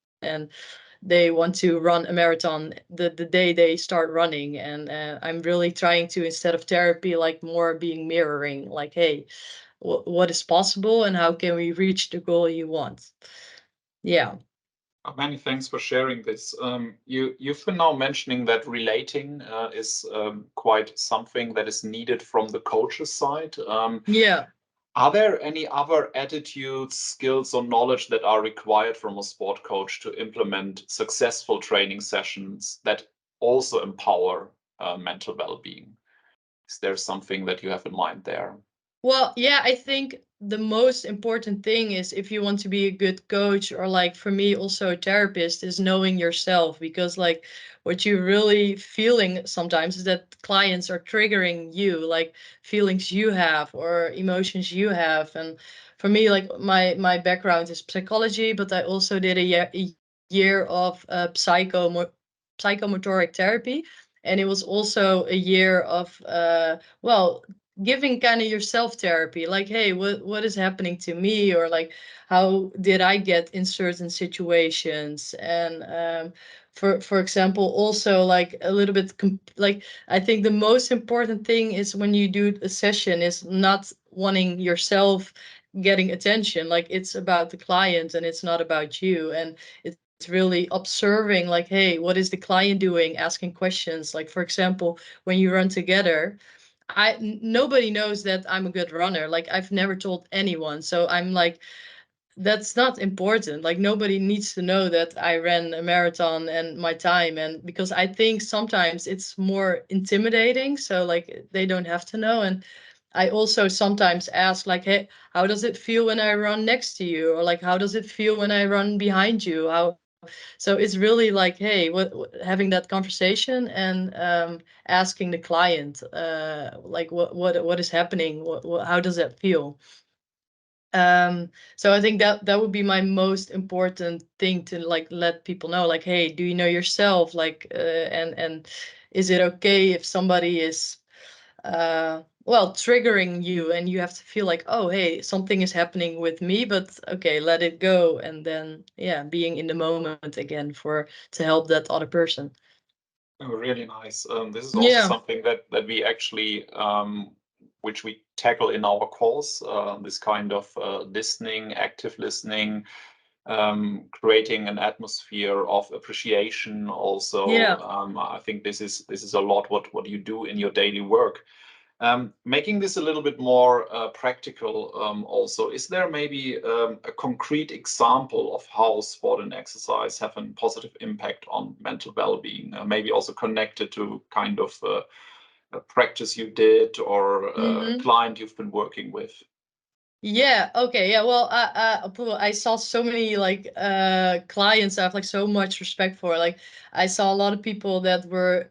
Speaker 5: they want to run a marathon the day they start running. And I'm really trying to, instead of therapy, like more being mirroring, like, hey, what is possible and how can we reach the goal you want? Yeah.
Speaker 2: Many thanks for sharing this. You've been now mentioning that relating is quite something that is needed from the coach's side.
Speaker 5: Yeah.
Speaker 2: Are there any other attitudes, skills, or knowledge that are required from a sport coach to implement successful training sessions that also empower mental well-being? Is there something that you have in mind there?
Speaker 5: Well, yeah, I think the most important thing is, if you want to be a good coach, or like for me also a therapist, is knowing yourself. Because like what you're really feeling sometimes is that clients are triggering you, like feelings you have or emotions you have. And for me, like my background is psychology, but I also did a year of psychomotoric therapy. And it was also a year of well, giving kind of yourself therapy, like, hey, what is happening to me, or like how did I get in certain situations. And for example, also like a little bit like I think the most important thing is, when you do a session, is not wanting yourself getting attention. Like it's about the client and it's not about you. And it's really observing, like, hey, what is the client doing, asking questions. Like for example, when you run together, nobody knows that I'm a good runner. Like I've never told anyone. So I'm like, that's not important. Like nobody needs to know that I ran a marathon and my time. And because I think sometimes it's more intimidating. So like they don't have to know. And I also sometimes ask, like, hey, how does it feel when I run next to you? Or like, how does it feel when I run behind you? so it's really like, hey, having that conversation and asking the client, like what is happening, how does that feel? So I think that would be my most important thing to like let people know, like, hey, do you know yourself? Like, and is it okay if somebody is well, triggering you and you have to feel like, oh, hey, something is happening with me, but okay, let it go. And then, yeah, being in the moment again to help that other person.
Speaker 2: Oh, really nice. This is also
Speaker 5: Yeah.
Speaker 2: something that we actually which we tackle in our course. This kind of listening, active listening, creating an atmosphere of appreciation. Also,
Speaker 5: Yeah.
Speaker 2: I think this is a lot what you do in your daily work. Making this a little bit more practical also, is there maybe a concrete example of how sport and exercise have a positive impact on mental well-being, maybe also connected to kind of a practice you did or a client you've been working with?
Speaker 5: Yeah, okay. Yeah, well, I saw so many like clients I have like so much respect for. Like I saw a lot of people that were,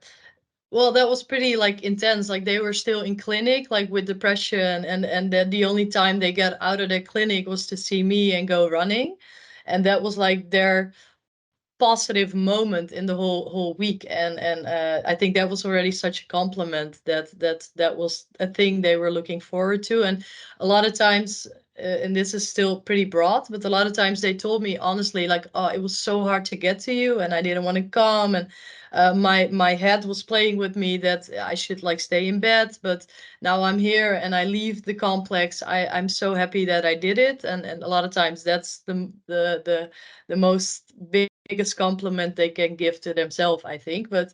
Speaker 5: well, that was pretty like intense. Like they were still in clinic, like with depression, and that the only time they got out of their clinic was to see me and go running, and that was like their positive moment in the whole week. And I think that was already such a compliment that was a thing they were looking forward to. And a lot of times, and this is still pretty broad, but a lot of times they told me honestly, like, oh, it was so hard to get to you and I didn't want to come, and my head was playing with me that I should like stay in bed, but now I'm here and I leave the complex. I'm so happy that I did it. And a lot of times that's the most biggest compliment they can give to themselves, I think. But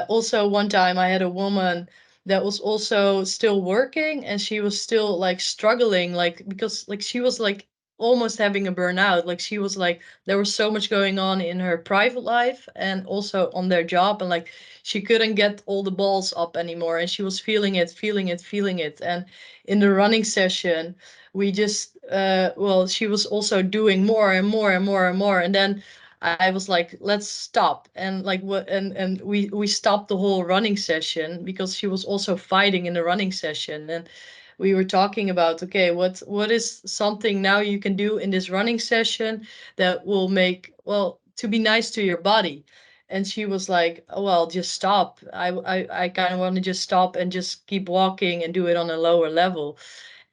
Speaker 5: also one time I had a woman that was also still working, and she was still like struggling, like because like she was like almost having a burnout. Like she was like, there was so much going on in her private life and also on their job, and like she couldn't get all the balls up anymore, and she was feeling it. And in the running session, we just well, she was also doing more and more and more and more, and then I was like, let's stop. And like what, and we stopped the whole running session because she was also fighting in the running session. And we were talking about, okay, what is something now you can do in this running session that will make, well, to be nice to your body. And she was like, oh, well, just stop. I kind of want to just stop and just keep walking and do it on a lower level.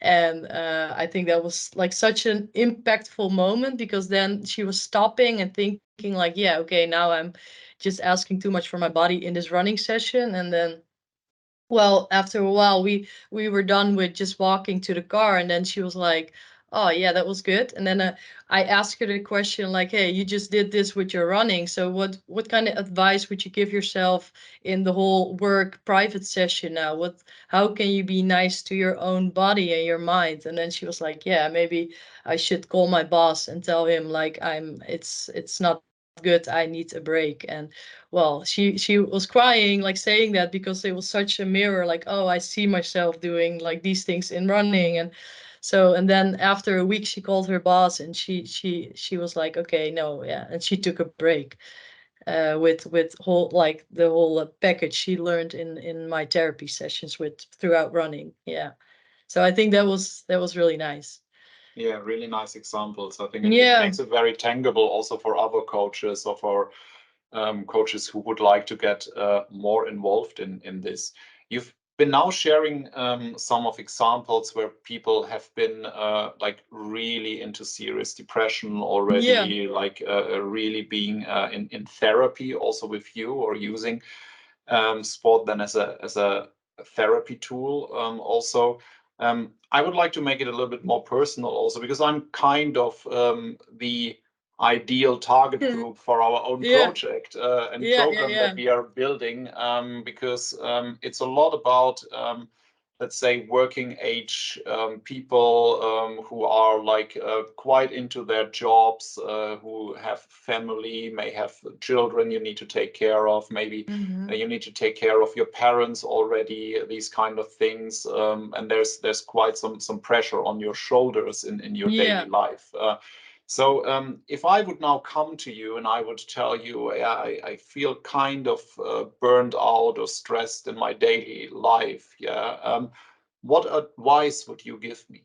Speaker 5: And I think that was like such an impactful moment, because then she was stopping and thinking like, yeah, okay, now I'm just asking too much for my body in this running session. And then, well, after a while, we were done with just walking to the car, and then she was like, oh yeah, that was good. And then I asked her the question like, hey, you just did this with your running, so what kind of advice would you give yourself in the whole work private session now? How can you be nice to your own body and your mind? And then she was like, yeah, maybe I should call my boss and tell him like, it's not good, I need a break. And well, she was crying, like saying that, because it was such a mirror, like, oh, I see myself doing like these things in running. And so, and then after a week she called her boss, and she was like, okay, no, yeah. And she took a break with whole like the whole package she learned in my therapy sessions with throughout running. Yeah, so I think that was really nice.
Speaker 2: Yeah, really nice examples. I think it
Speaker 5: Yeah.
Speaker 2: makes it very tangible also for other coaches or for coaches who would like to get more involved in this. You've been now sharing some of examples where people have been like really into serious depression already,
Speaker 5: Yeah.
Speaker 2: like really being in therapy also with you, or using sport then as a therapy tool also. I would like to make it a little bit more personal also, because I'm kind of the ideal target group for our own
Speaker 5: Yeah.
Speaker 2: project and
Speaker 5: Yeah,
Speaker 2: program
Speaker 5: yeah.
Speaker 2: that we are building, because it's a lot about let's say working age people who are like quite into their jobs, who have family, may have children you need to take care of, maybe you need to take care of your parents already, these kind of things, and there's quite some pressure on your shoulders in your
Speaker 5: Yeah.
Speaker 2: daily life. So if I would now come to you and I would tell you, I feel kind of burned out or stressed in my daily life, what advice would you give me?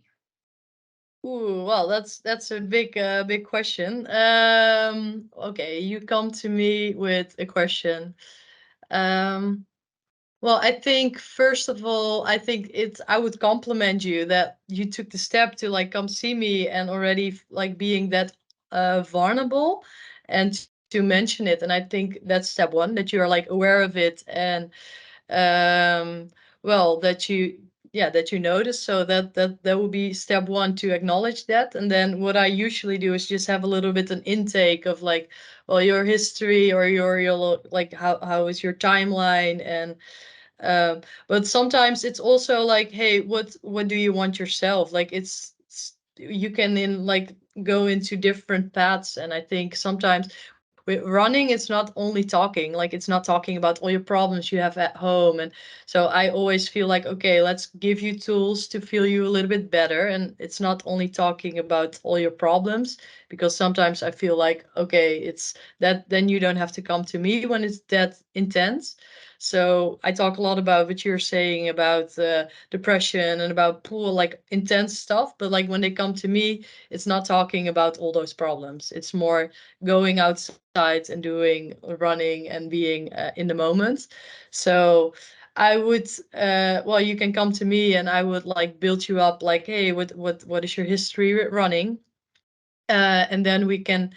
Speaker 5: Ooh, well, that's a big question. Okay, you come to me with a question. Um, well, I think first of all, I think I would compliment you that you took the step to like come see me and already like being that vulnerable and to mention it. And I think that's step one, that you are like aware of it and well, that you notice. So that would be step one, to acknowledge that. And then what I usually do is just have a little bit an intake of like, well, your history or your like how is your timeline. And but sometimes it's also like, hey, what do you want yourself? Like you can like go into different paths. And I think sometimes with running, it's not only talking, like it's not talking about all your problems you have at home. And so I always feel like, okay, let's give you tools to feel you a little bit better. And it's not only talking about all your problems, because sometimes I feel like, okay, it's that then you don't have to come to me when it's that intense. So I talk a lot about what you're saying about depression and about pool, like intense stuff. But like when they come to me, it's not talking about all those problems. It's more going outside and doing running and being in the moment. So I would well, you can come to me and I would like build you up like, hey, what is your history with running? And then we can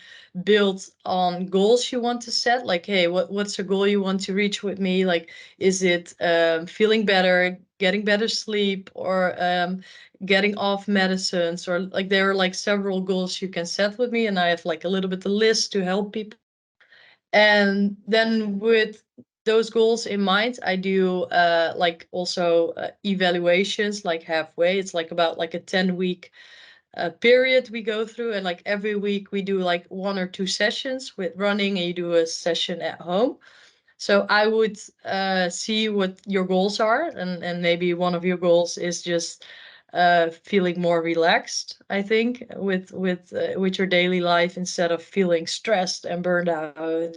Speaker 5: build on goals you want to set, like, hey, what's a goal you want to reach with me? Like, is it feeling better, getting better sleep, or getting off medicines? Or like there are like several goals you can set with me, and I have like a little bit of list to help people. And then with those goals in mind, I do like also evaluations like halfway. It's like about like a 10-week period we go through, and like every week we do like 1 or 2 sessions with running, and you do a session at home. So I would see what your goals are, and maybe one of your goals is just feeling more relaxed, I think, with your daily life instead of feeling stressed and burned out.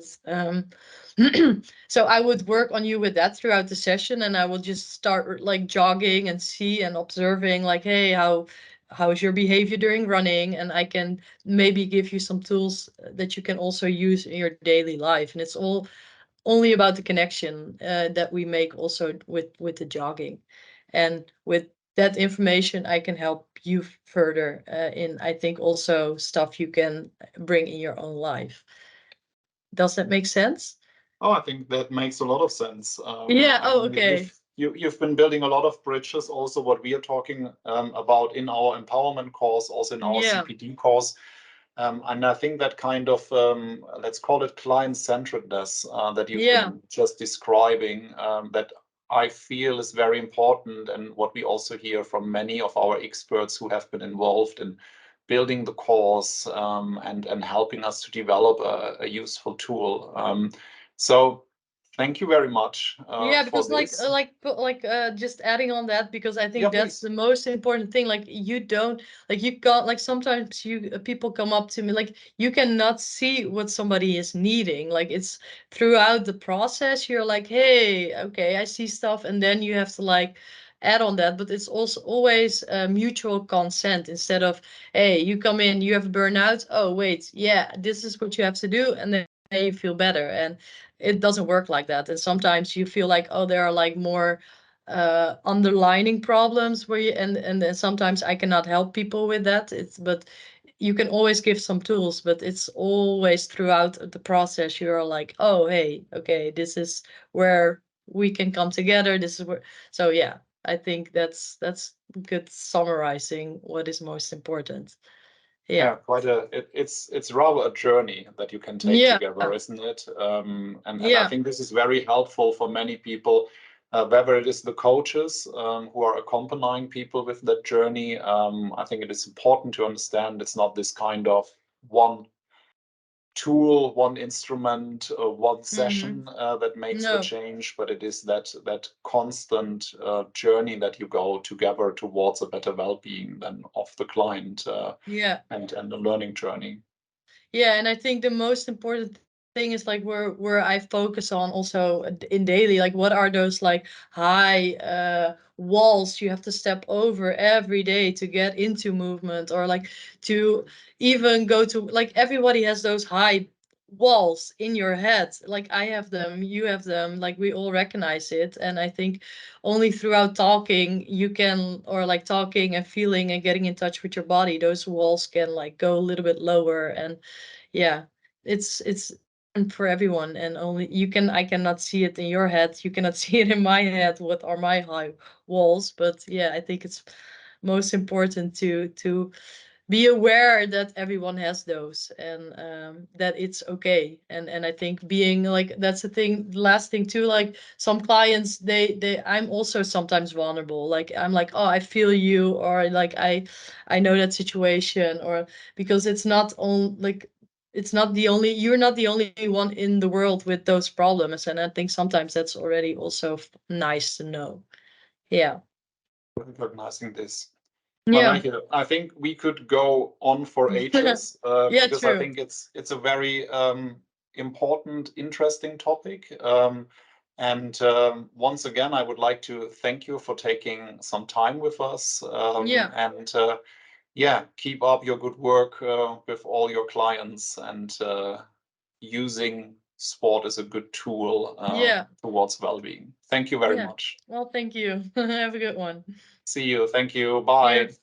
Speaker 5: So I would work on you with that throughout the session, and I will just start like jogging and see and observing like, hey, how is your behavior during running? And I can maybe give you some tools that you can also use in your daily life. And it's all only about the connection that we make also with the jogging. And with that information, I can help you further in, I think, also stuff you can bring in your own life. Does that make sense?
Speaker 2: Oh, I think that makes a lot of sense.
Speaker 5: Yeah.
Speaker 2: I
Speaker 5: Oh,
Speaker 2: mean,
Speaker 5: okay.
Speaker 2: you've been building a lot of bridges. Also, what we are talking about in our empowerment course, also in our
Speaker 5: Yeah.
Speaker 2: CPD course, and I think that kind of let's call it client-centeredness that you've
Speaker 5: Yeah.
Speaker 2: been just describing, that I feel is very important, and what we also hear from many of our experts who have been involved in building the course and helping us to develop a useful tool. So thank you very much
Speaker 5: Yeah,
Speaker 2: for
Speaker 5: because
Speaker 2: this.
Speaker 5: just adding on that, because I
Speaker 2: Yeah,
Speaker 5: think that's
Speaker 2: please.
Speaker 5: the most important thing. Like you don't, like you can't, like sometimes people come up to me, like you cannot see what somebody is needing. Like it's throughout the process, you're like, hey, okay, I see stuff, and then you have to like add on that. But it's also always mutual consent, instead of, hey, you come in, you have a burnout. Oh, wait, yeah, this is what you have to do, and then you feel better. And it doesn't work like that. And sometimes you feel like, oh, there are like more underlining problems where you, and then sometimes I cannot help people with that. But you can always give some tools, but it's always throughout the process you're like, oh, hey, okay, this is where we can come together. This is where, so yeah, I think that's good summarizing what is most important.
Speaker 2: Yeah,
Speaker 5: Yeah.
Speaker 2: quite it's rather a journey that you can take
Speaker 5: Yeah.
Speaker 2: together, isn't it? And I
Speaker 5: Yeah.
Speaker 2: think this is very helpful for many people, whether it is the coaches who are accompanying people with that journey. I think it is important to understand it's not this kind of one tool, one instrument, one session that makes the
Speaker 5: No.
Speaker 2: change, but it is that constant journey that you go together towards a better well-being than of the client
Speaker 5: Yeah.
Speaker 2: and the learning journey.
Speaker 5: Yeah, and I think the most important thing is like where I focus on also in daily, like what are those like high walls you have to step over every day to get into movement, or like to even go to, like everybody has those high walls in your head. Like I have them, you have them, like we all recognize it. And I think only throughout talking you can, or like talking and feeling and getting in touch with your body, those walls can like go a little bit lower. And yeah, it's for everyone, and only you can, I cannot see it in your head, you cannot see it in my head, what are my high walls. But yeah, I think it's most important to be aware that everyone has those, and that it's okay. And I think being like, that's the thing, the last thing too, like some clients, they I'm also sometimes vulnerable, like I'm like, oh, I feel you, or like I know that situation, or because it's not on like, it's not the only, you're not the only one in the world with those problems. And I think sometimes that's already also nice to know. Yeah.
Speaker 2: Recognizing this.
Speaker 5: Yeah.
Speaker 2: Marijke, I think we could go on for ages
Speaker 5: Yeah,
Speaker 2: because
Speaker 5: true.
Speaker 2: I think it's a very important, interesting topic. And once again, I would like to thank you for taking some time with us.
Speaker 5: Yeah.
Speaker 2: And yeah, keep up your good work with all your clients, and using sport as a good tool
Speaker 5: Yeah.
Speaker 2: towards well-being. Thank you very
Speaker 5: Yeah.
Speaker 2: much.
Speaker 5: Well, thank you. Have a good one.
Speaker 2: See you. Thank you. Bye.
Speaker 5: Cheers.